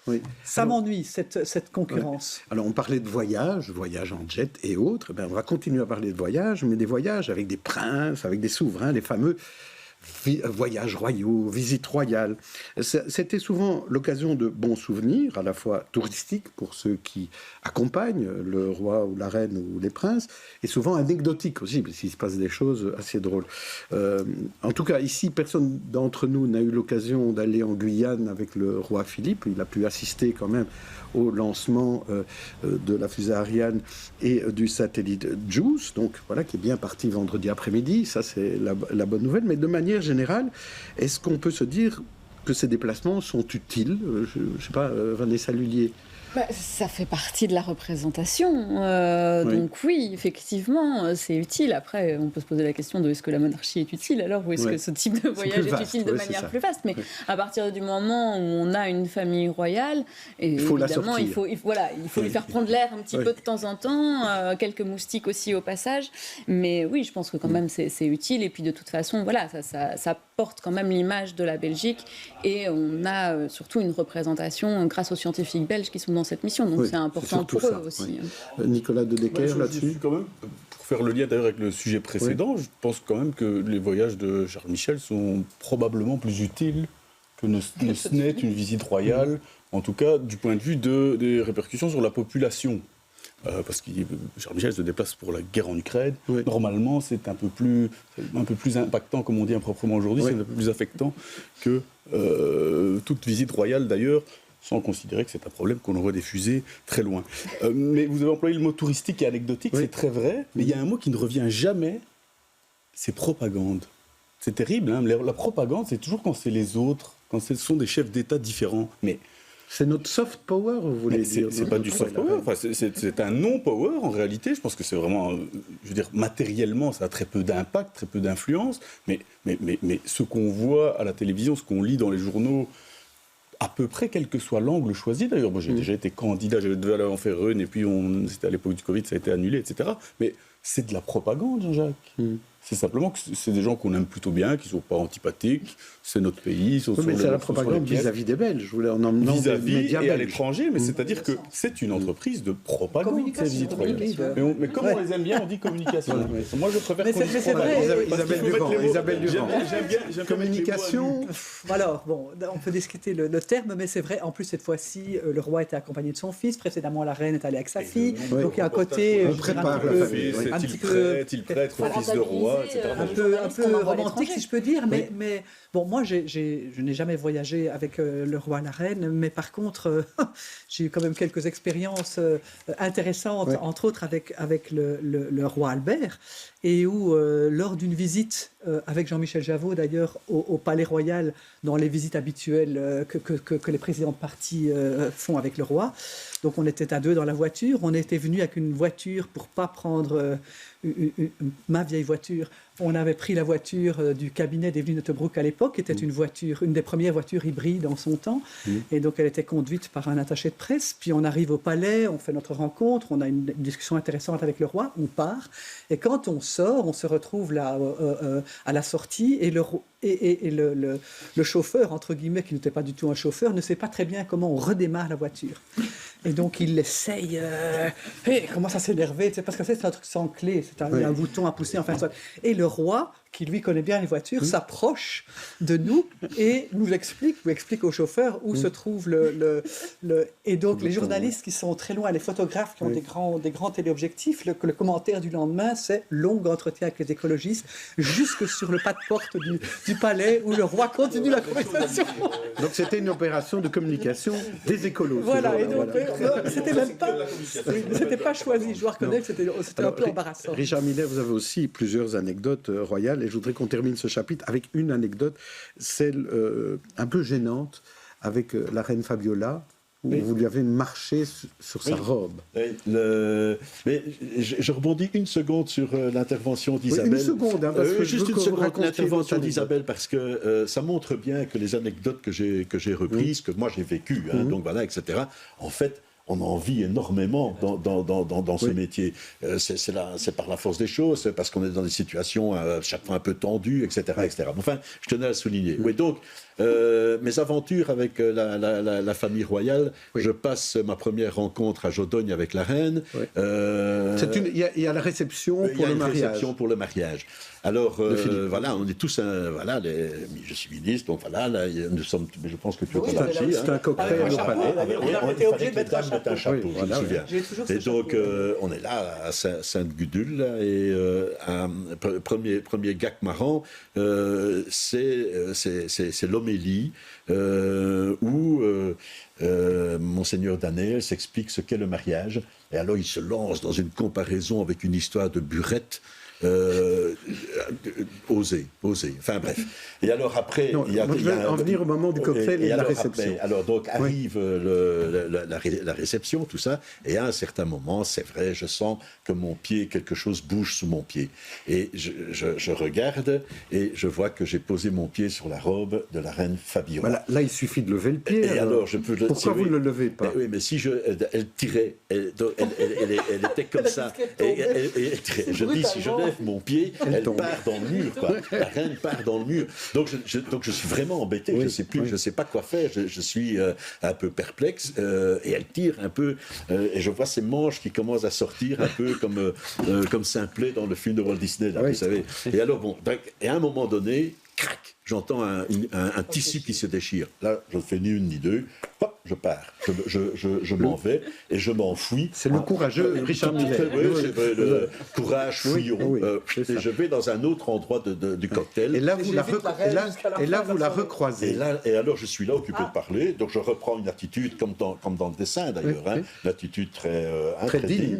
Oui. Ça m'ennuie, cette concurrence. Ouais. Alors, on parlait de voyages en jet et autres. On va continuer à parler de voyages, mais des voyages avec des princes, avec des souverains, les fameux voyages royaux, visites royales. C'était souvent l'occasion de bons souvenirs, à la fois touristiques pour ceux qui accompagnent le roi ou la reine ou les princes, et souvent anecdotiques aussi, parce qu'il se passe des choses assez drôles. En tout cas, ici, personne d'entre nous n'a eu l'occasion d'aller en Guyane avec le roi Philippe. Il a pu assister quand même au lancement de la fusée Ariane et du satellite JUICE, donc voilà, qui est bien parti vendredi après-midi. Ça, c'est la bonne nouvelle. Mais de manière générale, est-ce qu'on peut se dire que ces déplacements sont utiles? Je ne sais pas, Vanessa Lullier. Ça fait partie de la représentation. Donc oui, effectivement, c'est utile. Après, on peut se poser la question de est-ce que la monarchie est utile alors, ou est-ce que ce type de voyage est utile de manière plus vaste. Mais à partir du moment où on a une famille royale, il faut évidemment, il faut lui faire prendre l'air un petit peu de temps en temps, quelques moustiques aussi au passage. Mais oui, je pense que quand même c'est utile. Et puis de toute façon, voilà, ça porte quand même l'image de la Belgique. Et on a surtout une représentation grâce aux scientifiques belges qui sont dans cette mission, donc c'est important pour eux aussi. Nicolas de Decker, là-dessus quand même, pour faire le lien d'ailleurs avec le sujet précédent, je pense quand même que les voyages de Charles Michel sont probablement plus utiles que ne n'est une visite royale, en tout cas du point de vue des répercussions sur la population. parce que Charles Michel se déplace pour la guerre en Ukraine. Oui. Normalement, c'est un peu plus impactant, comme on dit improprement aujourd'hui, c'est un peu plus affectant que toute visite royale d'ailleurs, sans considérer que c'est un problème qu'on envoie des fusées très loin. Mais vous avez employé le mot touristique et anecdotique, c'est très vrai, mais il y a un mot qui ne revient jamais, c'est propagande. C'est terrible, hein, la propagande, c'est toujours quand c'est les autres, quand ce sont des chefs d'État différents. Mais c'est notre soft power, vous voulez dire? C'est pas du soft power, enfin, c'est un non-power en réalité. Je pense que c'est vraiment, je veux dire, matériellement, ça a très peu d'impact, très peu d'influence. Mais ce qu'on voit à la télévision, ce qu'on lit dans les journaux, à peu près quel que soit l'angle choisi. D'ailleurs, moi j'ai déjà été candidat, je devais aller en faire une, et puis c'était à l'époque du Covid, ça a été annulé, etc. Mais c'est de la propagande, Jean-Jacques. C'est simplement que c'est des gens qu'on aime plutôt bien, qui ne sont pas antipathiques, c'est notre pays. Mais c'est la propagande vis-à-vis des Belges, en emmenant vis-à-vis des médias et à belges. l'étranger, mais c'est-à-dire que c'est une entreprise de propagande, ces visites royales. Mais comme on les aime bien, on dit communication. Moi, je préfère qu'on dise propagande. Isabelle Durand. J'aime bien communication. Alors, bon, on peut discuter le terme, mais c'est vrai, en plus, cette fois-ci, le roi était accompagné de son fils, précédemment, la reine est allée avec sa fille. Donc, il y a un côté... On prépare la famille. Il prête au fils de roi, etc. Un peu romantique, si je peux dire, mais bon, moi, je n'ai jamais voyagé avec le roi et la reine, mais par contre, j'ai eu quand même quelques expériences intéressantes, entre autres avec le roi Albert, et où, lors d'une visite avec Jean-Michel Javot, d'ailleurs, au Palais Royal, dans les visites habituelles que les présidents de parti font avec le roi, donc on était à deux dans la voiture, on était venu avec une voiture pour pas prendre ma vieille voiture. On avait pris la voiture du cabinet d'Evelyne Nottebroek à l'époque, qui était une des premières voitures hybrides en son temps. Et donc, elle était conduite par un attaché de presse. Puis, on arrive au palais, on fait notre rencontre, on a une discussion intéressante avec le roi, on part. Et quand on sort, on se retrouve là à la sortie et le chauffeur, entre guillemets, qui n'était pas du tout un chauffeur, ne sait pas très bien comment on redémarre la voiture. Et donc, il essaye, il commence à s'énerver, parce que c'est un truc sans clé, c'est un bouton à pousser, enfin, et le roi, qui lui connaît bien les voitures, s'approche de nous et nous explique au chauffeur où se trouve et donc les journalistes qui sont très loin, les photographes qui ont des grands téléobjectifs, le commentaire du lendemain, c'est long entretien avec les écologistes, jusque sur le pas de porte du palais où le roi continue la conversation. Donc c'était une opération de communication des écolos. Voilà, et donc c'était même pas, c'était pas choisi, je dois reconnaître que c'était un peu embarrassant. Richard Millet, vous avez aussi plusieurs anecdotes royales, et je voudrais qu'on termine ce chapitre avec une anecdote, celle un peu gênante, avec la reine Fabiola, où vous lui avez marché sur sa robe. Mais je rebondis une seconde sur l'intervention d'Isabelle. Une seconde, parce que juste une seconde, l'intervention d'Isabelle, parce que ça montre bien que les anecdotes que j'ai reprises, que moi j'ai vécues, donc voilà, etc., en fait, on en vit énormément dans ce métier. C'est par la force des choses, c'est parce qu'on est dans des situations chaque fois un peu tendues, etc. etc. Enfin, je tenais à le souligner. Oui, donc, mes aventures avec la famille royale, je passe ma première rencontre à Jodogne avec la reine. Il y a la réception pour le mariage. Il y a une réception pour le mariage. Alors, voilà, on est tous, je suis ministre, donc voilà, là, nous sommes, mais je pense que tu es parti. C'est un cocktail au palais. On était obligé de mettre un chapeau, je me souviens. Et donc, on est là à Sainte-Gudule, et un premier gag marrant, c'est l'homélie où Monseigneur Danel s'explique ce qu'est le mariage. Et alors, il se lance dans une comparaison avec une histoire de burette. Oser. Enfin bref. Et alors après, je vais en venir au moment du cocktail et de la réception. Alors donc arrive la réception, tout ça, et à un certain moment, c'est vrai, je sens que mon pied, quelque chose bouge sous mon pied. Et je regarde et je vois que j'ai posé mon pied sur la robe de la reine Fabiola. Voilà, là, il suffit de lever le pied. Et alors je peux pourquoi vous ne le levez pas? Oui, mais si elle tirait, elle était comme ça. Je dis, si je lève mon pied, elle part dans le mur, quoi. La reine part dans le mur. Donc je suis vraiment embêté, je sais pas quoi faire, je suis un peu perplexe, et elle tire un peu, et je vois ses manches qui commencent à sortir un peu comme Simplet dans le film de Walt Disney, là, vous savez. Et alors bon, et à un moment donné, crac, j'entends un tissu qui se déchire. Là, je ne fais ni une ni deux. Hop, je pars. Je m'en vais et je m'enfuis. C'est le courageux Richard Miller. Oui, c'est le courage fuyant. Oui, Et je vais dans un autre endroit du cocktail. Et là, vous la recroisez. Et alors, je suis là occupé de parler. Donc, je reprends une attitude, comme dans le dessin d'ailleurs, une attitude très digne.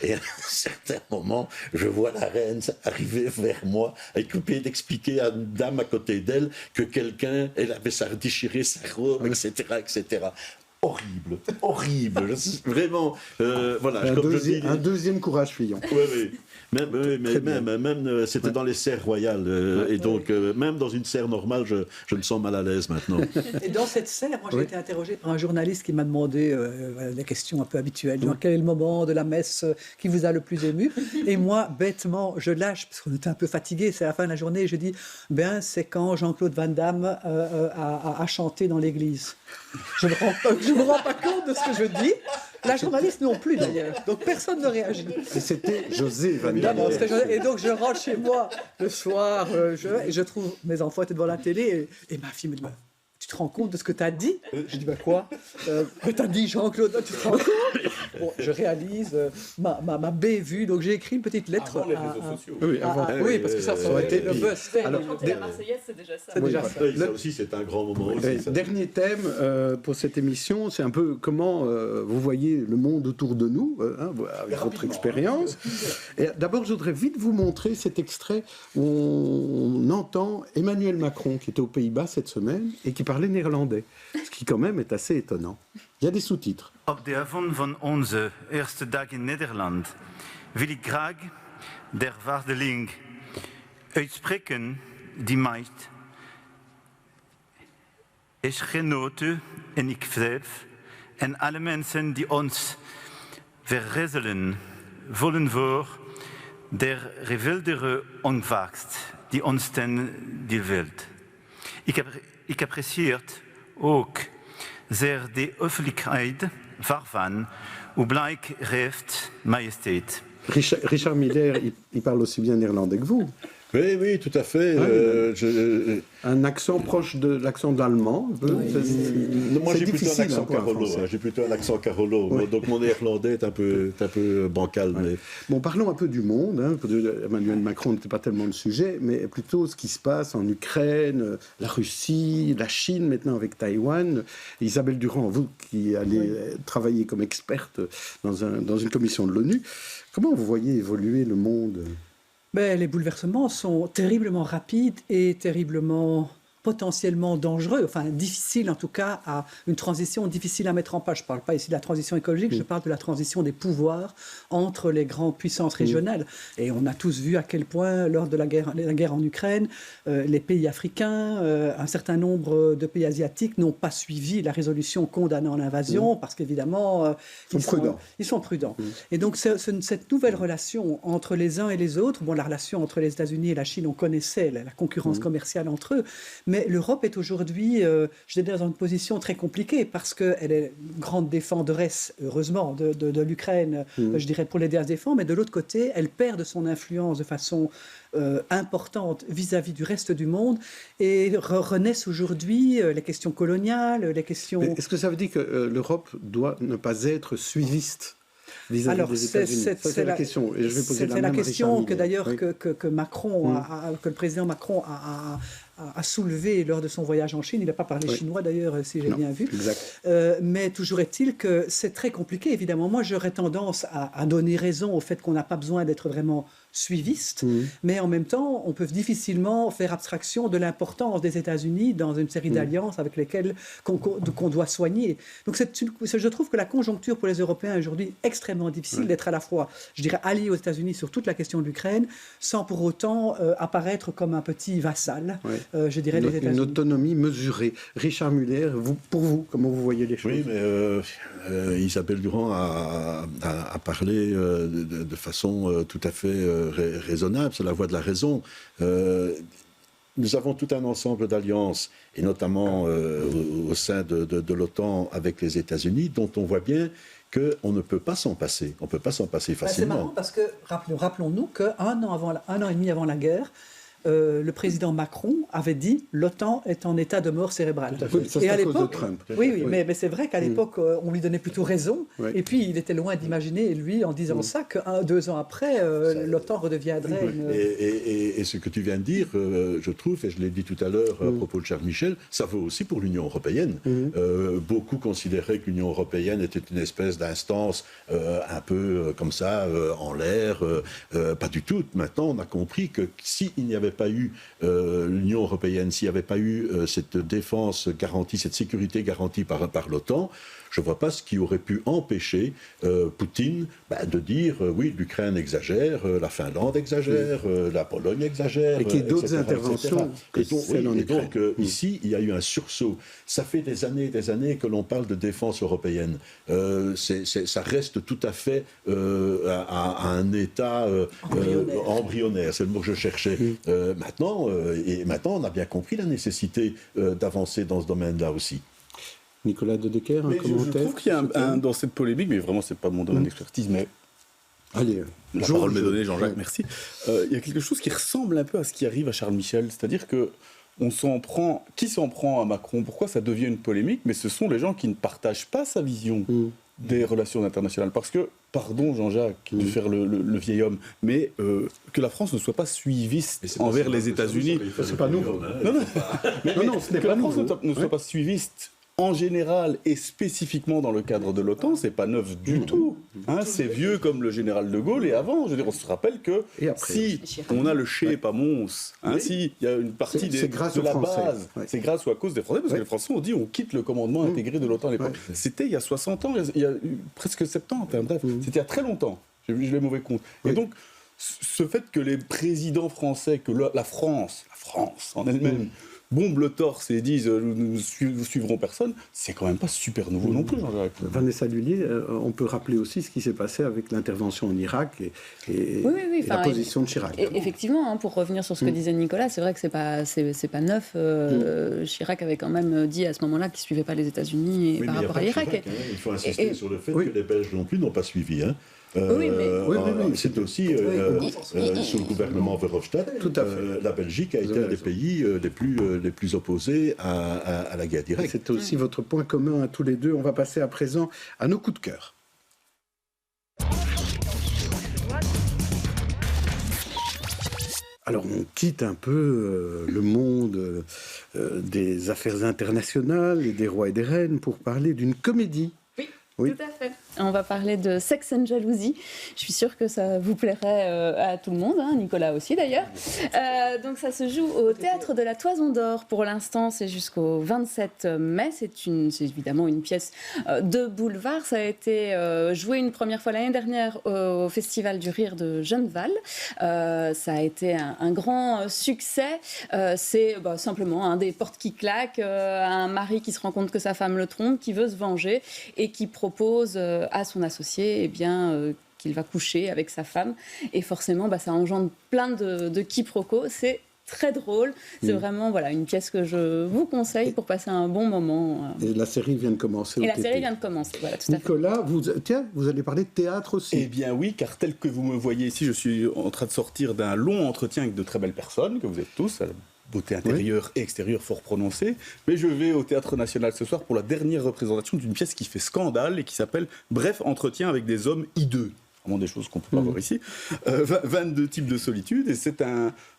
Et à un certain moment, je vois la reine arriver vers moi, occupée d'expliquer à une dame à côté d'elle que quelqu'un, elle avait déchiré sa robe, etc. Horrible. Vraiment, voilà. Un deuxième courage fuyant. Oui. Même c'était dans les serres royales. Et donc, même dans une serre normale, je me sens mal à l'aise maintenant. Et dans cette serre, moi, j'ai été interrogé par un journaliste qui m'a demandé des questions un peu habituelles. Quel est le moment de la messe qui vous a le plus ému? Et moi, bêtement, je lâche, parce qu'on était un peu fatigué, c'est la fin de la journée, et je dis, c'est quand Jean-Claude Van Damme a chanté dans l'église. Je ne me rends pas compte de ce que je dis. La journaliste non plus d'ailleurs, donc personne ne réagit. Et c'était José Van Damme. Et donc je rentre chez moi le soir, et je trouve mes enfants étaient devant la télé, et ma fille me dit tu te rends compte de ce que tu as dit? Je dis quoi? Tu as dit Jean-Claude, tu te rends compte? Bon, je réalise ma bévue, donc j'ai écrit une petite lettre. Avant les réseaux sociaux. Oui, parce que ça aurait été le buzz. Alors, chanter la Marseillaise, c'est déjà ça. Ça aussi, c'est un grand moment. Dernier thème pour cette émission, c'est un peu comment vous voyez le monde autour de nous, avec votre expérience. Et d'abord, je voudrais vite vous montrer cet extrait où on entend Emmanuel Macron, qui était aux Pays-Bas cette semaine, et qui parlait néerlandais, ce qui quand même est assez étonnant. Il y a des sous-titres. Op de avond van onze eerste dag in Nederland wil ik graag der waardeling uitspreken die mij is genoten en ik zelf en alle mensen die ons verrezelen vollen voor der geweldige ontvangst die ons ten deel wilt. Ik apprecieert ook zeer de offelijkheid waarvan u blijk heeft majesteit. Richard Miller, il parle aussi bien néerlandais que vous. Oui, tout à fait. Un accent proche de l'accent de l'allemand. Moi, j'ai plutôt un accent carolo. J'ai plutôt un accent carolo. Oui. Donc, mon néerlandais est un peu bancal. Ouais. Mais... Bon, parlons un peu du monde. Emmanuel Macron n'était pas tellement le sujet, mais plutôt ce qui se passe en Ukraine, la Russie, la Chine, maintenant avec Taïwan. Isabelle Durand, vous qui allez travailler comme experte dans une commission de l'ONU, comment vous voyez évoluer le monde ? Les bouleversements sont terriblement rapides et terriblement potentiellement dangereux, enfin difficile en tout cas, une transition difficile à mettre en place. Je ne parle pas ici de la transition écologique, je parle de la transition des pouvoirs entre les grandes puissances régionales. Et on a tous vu à quel point, lors de la guerre en Ukraine, les pays africains, un certain nombre de pays asiatiques n'ont pas suivi la résolution condamnant l'invasion parce qu'évidemment, ils sont prudents. Et donc cette nouvelle relation entre les uns et les autres, la relation entre les États-Unis et la Chine, on connaissait la concurrence commerciale entre eux, mais l'Europe est aujourd'hui, je dirais, dans une position très compliquée parce qu'elle est une grande défenderesse, heureusement, de l'Ukraine, je dirais, pour l'aider à se défendre, mais de l'autre côté, elle perd de son influence de façon importante vis-à-vis du reste du monde et renaissent aujourd'hui les questions coloniales, les questions... Mais est-ce que ça veut dire que l'Europe doit ne pas être suiviste vis-à-vis des États-Unis? C'est la question. Et je vais poser la question que d'ailleurs que Macron, que le président Macron a soulevé lors de son voyage en Chine. Il n'a pas parlé chinois d'ailleurs, si j'ai bien vu. Mais toujours est-il que c'est très compliqué, évidemment. Moi, j'aurais tendance à donner raison au fait qu'on n'a pas besoin d'être vraiment suiviste, mais en même temps, on peut difficilement faire abstraction de l'importance des États-Unis dans une série d'alliances avec lesquelles qu'on doit soigner. Donc je trouve que la conjoncture pour les Européens est aujourd'hui extrêmement difficile d'être à la fois, je dirais, alliés aux États-Unis sur toute la question de l'Ukraine, sans pour autant apparaître comme un petit vassal, je dirais, des États-Unis. Une autonomie mesurée. Richard Muller, pour vous, comment vous voyez les choses? Oui, mais Isabelle Durand a parlé de façon tout à fait raisonnable, c'est la voie de la raison. Nous avons tout un ensemble d'alliances, et notamment au sein de l'OTAN avec les États-Unis, dont on voit bien qu'on ne peut pas s'en passer. On ne peut pas s'en passer facilement. C'est marrant parce que, rappelons-nous qu'un an et demi avant la guerre, le président Macron avait dit « l'OTAN est en état de mort cérébrale ». Et à l'époque, Trump. Oui. Mais c'est vrai qu'à l'époque, on lui donnait plutôt raison. Oui. Et puis, il était loin d'imaginer, lui, en disant ça, que 2 ans après, l'OTAN redeviendrait une... Et ce que tu viens de dire, je trouve, et je l'ai dit tout à l'heure à propos de Charles Michel, ça vaut aussi pour l'Union européenne. Beaucoup considéraient que l'Union européenne était une espèce d'instance un peu comme ça, en l'air. Pas du tout. Maintenant, on a compris que s'il n'y avait pas eu l'Union européenne, s'il n'y avait pas eu cette défense garantie, cette sécurité garantie par l'OTAN, je ne vois pas ce qui aurait pu empêcher Poutine de dire oui, l'Ukraine exagère, la Finlande exagère, la Pologne exagère. Et qu'il y ait d'autres etc., interventions. Et donc, ici, il y a eu un sursaut. Ça fait des années que l'on parle de défense européenne. Ça reste tout à fait à un état embryonnaire, c'est le mot que je cherchais. Maintenant, on a bien compris la nécessité d'avancer dans ce domaine-là aussi. Nicolas De Decker, un mais commentaire? Je trouve qu'il y a dans cette polémique, mais vraiment, c'est pas mon domaine d'expertise, mais allez, la parole m'est donnée, Jean-Jacques, merci. Il y a quelque chose qui ressemble un peu à ce qui arrive à Charles Michel, c'est-à-dire que qui s'en prend à Macron? Pourquoi ça devient une polémique? Mais ce sont les gens qui ne partagent pas sa vision des relations internationales. Parce que, pardon Jean-Jacques, de faire le vieil homme, mais que la France ne soit pas suiviste envers les États-Unis. C'est pas nouveau. Non, ce n'est pas nouveau. Que la France ne soit pas suiviste en général et spécifiquement dans le cadre de l'OTAN, c'est pas neuf du tout. C'est vieux comme le général de Gaulle et avant. Je veux dire, on se rappelle que si on a le Chez pas Mons, s'il y a une partie de la base, c'est grâce ou à cause des Français, parce que les Français ont dit on quitte le commandement intégré de l'OTAN à l'époque. C'était il y a 60 ans, il y a presque 70, bref, c'était il y a très longtemps. J'ai les mauvais comptes. Et donc, ce fait que les présidents français, que la France en elle-même, bombent le torse et disent nous suivrons personne, c'est quand même pas super nouveau non plus, Jean-Jacques. Vanessa Lullier, on peut rappeler aussi ce qui s'est passé avec l'intervention en Irak et la position de Chirac. Effectivement, pour revenir sur ce que disait Nicolas, c'est vrai que c'est pas neuf. Chirac avait quand même dit à ce moment-là qu'il ne suivait pas les États-Unis par rapport à l'Irak. Il faut insister sur le fait que les Belges non plus n'ont pas suivi. C'est aussi sous le gouvernement Verhofstadt. Tout à fait. La Belgique a été un des pays les plus opposés à la guerre directe. C'est aussi votre point commun à tous les deux. On va passer à présent à nos coups de cœur. Alors on quitte un peu le monde des affaires internationales et des rois et des reines pour parler d'une comédie. Oui, tout à fait. On va parler de Sex and Jalousie. Je suis sûre que ça vous plairait à tout le monde, Nicolas aussi d'ailleurs. Donc ça se joue au Théâtre de la Toison d'Or. Pour l'instant, c'est jusqu'au 27 mai. C'est évidemment une pièce de boulevard. Ça a été joué une première fois l'année dernière au Festival du Rire de Genneval. Ça a été un grand succès. C'est simplement des portes qui claquent, un mari qui se rend compte que sa femme le trompe, qui veut se venger et qui propose à son associé qu'il va coucher avec sa femme. Et forcément, ça engendre plein de quiproquos. C'est très drôle. C'est vraiment une pièce que je vous conseille pour passer un bon moment. Et la série vient de commencer. Et la série vient de commencer, voilà, tout à fait. Nicolas, vous allez parler de théâtre aussi. Eh bien oui, car tel que vous me voyez ici, je suis en train de sortir d'un long entretien avec de très belles personnes, que vous êtes tous, beauté intérieure et extérieure fort prononcée. Mais je vais au Théâtre National ce soir pour la dernière représentation d'une pièce qui fait scandale et qui s'appelle « Bref, entretien avec des hommes hideux ». Vraiment des choses qu'on ne peut pas voir ici. 22 types de solitude, et c'est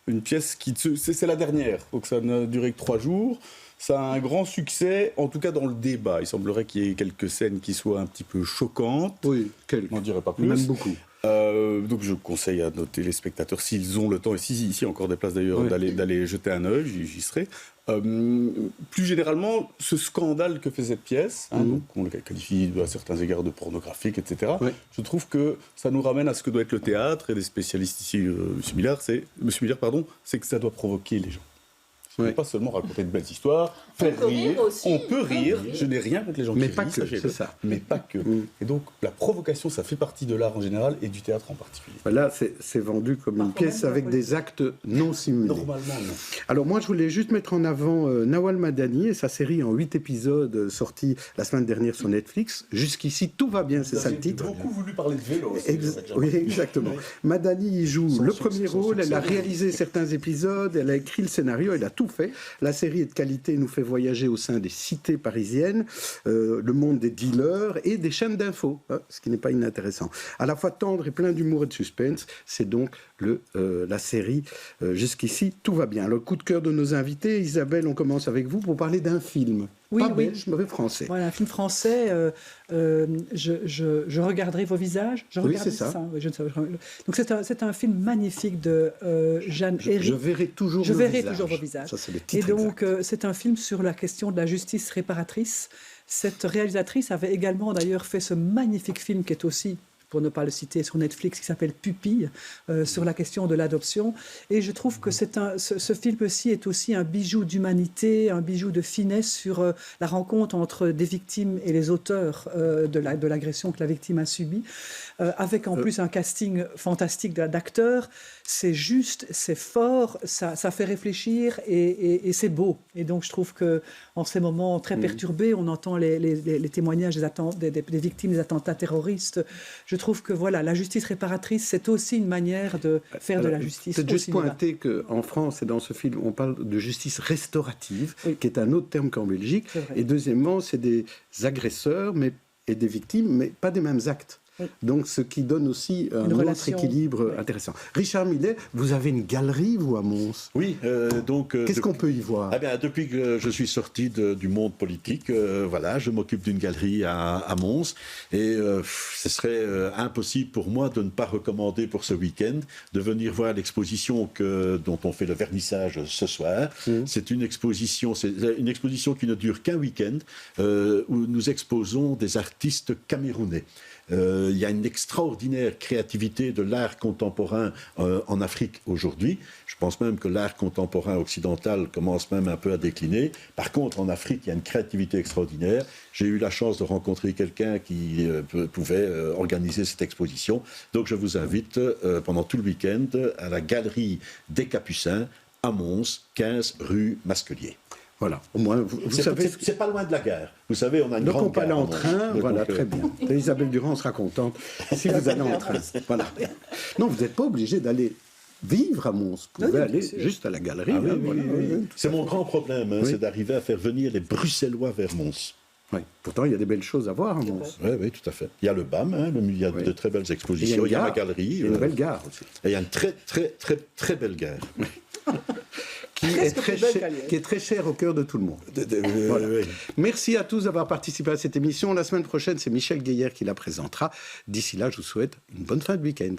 une pièce c'est la dernière, donc ça n'a duré que 3 jours. Ça a un grand succès, en tout cas dans le débat. Il semblerait qu'il y ait quelques scènes qui soient un petit peu choquantes. Oui, je n'en dirai pas plus. Même beaucoup. Donc je conseille à nos téléspectateurs, s'ils ont le temps, et ici il y a encore des places d'ailleurs, d'aller jeter un œil, j'y serai. Plus généralement, ce scandale que fait cette pièce, donc on le qualifie à certains égards de pornographique, etc., je trouve que ça nous ramène à ce que doit être le théâtre, et des spécialistes ici, M. Millard, c'est que ça doit provoquer les gens. On ne peut pas seulement raconter de belles histoires, faire rire. On peut rire. Je n'ai rien contre les gens qui rient. Mais pas que, c'est ça. Mais pas que. Et donc, la provocation, ça fait partie de l'art en général et du théâtre en particulier. Là, c'est vendu comme une pièce avec des actes non simulés. Normalement, non. Alors moi, je voulais juste mettre en avant Nawal Madani et sa série en 8 épisodes sortie la semaine dernière sur Netflix. Jusqu'ici, tout va bien, c'est ça le titre. J'ai beaucoup voulu parler de vélo. Oui, exactement. Madani y joue le premier rôle, elle a réalisé certains épisodes, elle a écrit le scénario, elle a tout fait. La série est de qualité, nous fait voyager au sein des cités parisiennes, le monde des dealers et des chaînes d'infos, ce qui n'est pas inintéressant. À la fois tendre et plein d'humour et de suspense, c'est donc la série Jusqu'ici, tout va bien. Le coup de cœur de nos invités, Isabelle, on commence avec vous pour parler d'un film. Oui, pas belge, mais français. Voilà, un film français. Je regarderai vos visages. Oui, c'est ça. Donc c'est un film magnifique de Jeanne Herry. Je verrai toujours vos visages. Ça, c'est le titre et donc c'est un film sur la question de la justice réparatrice. Cette réalisatrice avait également d'ailleurs fait ce magnifique film qui est aussi, pour ne pas le citer, sur Netflix, qui s'appelle Pupille, sur la question de l'adoption. Et je trouve que ce film-ci est aussi un bijou d'humanité, un bijou de finesse sur la rencontre entre des victimes et les auteurs de l'agression que la victime a subie, avec en plus un casting fantastique d'acteurs. C'est juste, c'est fort, ça fait réfléchir et c'est beau. Et donc je trouve qu'en ces moments très perturbés, on entend les témoignages des victimes des attentats terroristes. Je trouve que voilà, la justice réparatrice, c'est aussi une manière de faire de la justice. C'est juste pointer qu'en France et dans ce film, on parle de justice restaurative, qui est un autre terme qu'en Belgique. Et deuxièmement, c'est des agresseurs et des victimes, mais pas des mêmes actes. Donc, ce qui donne aussi un autre équilibre intéressant. Richard Millet, vous avez une galerie, vous, à Mons. Oui, donc... Qu'est-ce qu'on peut y voir? Depuis que je suis sorti du monde politique, voilà, je m'occupe d'une galerie à Mons. Et ce serait impossible pour moi de ne pas recommander pour ce week-end de venir voir l'exposition dont on fait le vernissage ce soir. C'est une exposition qui ne dure qu'un week-end, où nous exposons des artistes camerounais. Il y a une extraordinaire créativité de l'art contemporain en Afrique aujourd'hui. Je pense même que l'art contemporain occidental commence même un peu à décliner. Par contre, en Afrique, il y a une créativité extraordinaire. J'ai eu la chance de rencontrer quelqu'un qui pouvait organiser cette exposition. Donc je vous invite pendant tout le week-end à la Galerie des Capucins à Mons, 15 rue Masquelier. Voilà, au moins, vous savez... C'est pas loin de la gare. Vous savez, on a une donc grande on peut aller gare en train, voilà, très bien. Et Isabelle Durand sera contente si vous allez en train. Voilà. Non, vous n'êtes pas obligé d'aller vivre à Mons. Vous pouvez aller juste à la galerie. C'est mon grand problème, c'est d'arriver à faire venir les Bruxellois vers Mons. Oui. Pourtant, il y a des belles choses à voir à Mons. Oui, tout à fait. Il y a le BAM, il y a de très belles expositions, il y a la galerie. Il y a une belle gare aussi. Et il y a une très, très, très, très belle gare. Qui est très cher au cœur de tout le monde. Voilà. Merci à tous d'avoir participé à cette émission. La semaine prochaine, c'est Michel Guéhière qui la présentera. D'ici là, je vous souhaite une bonne fin de week-end.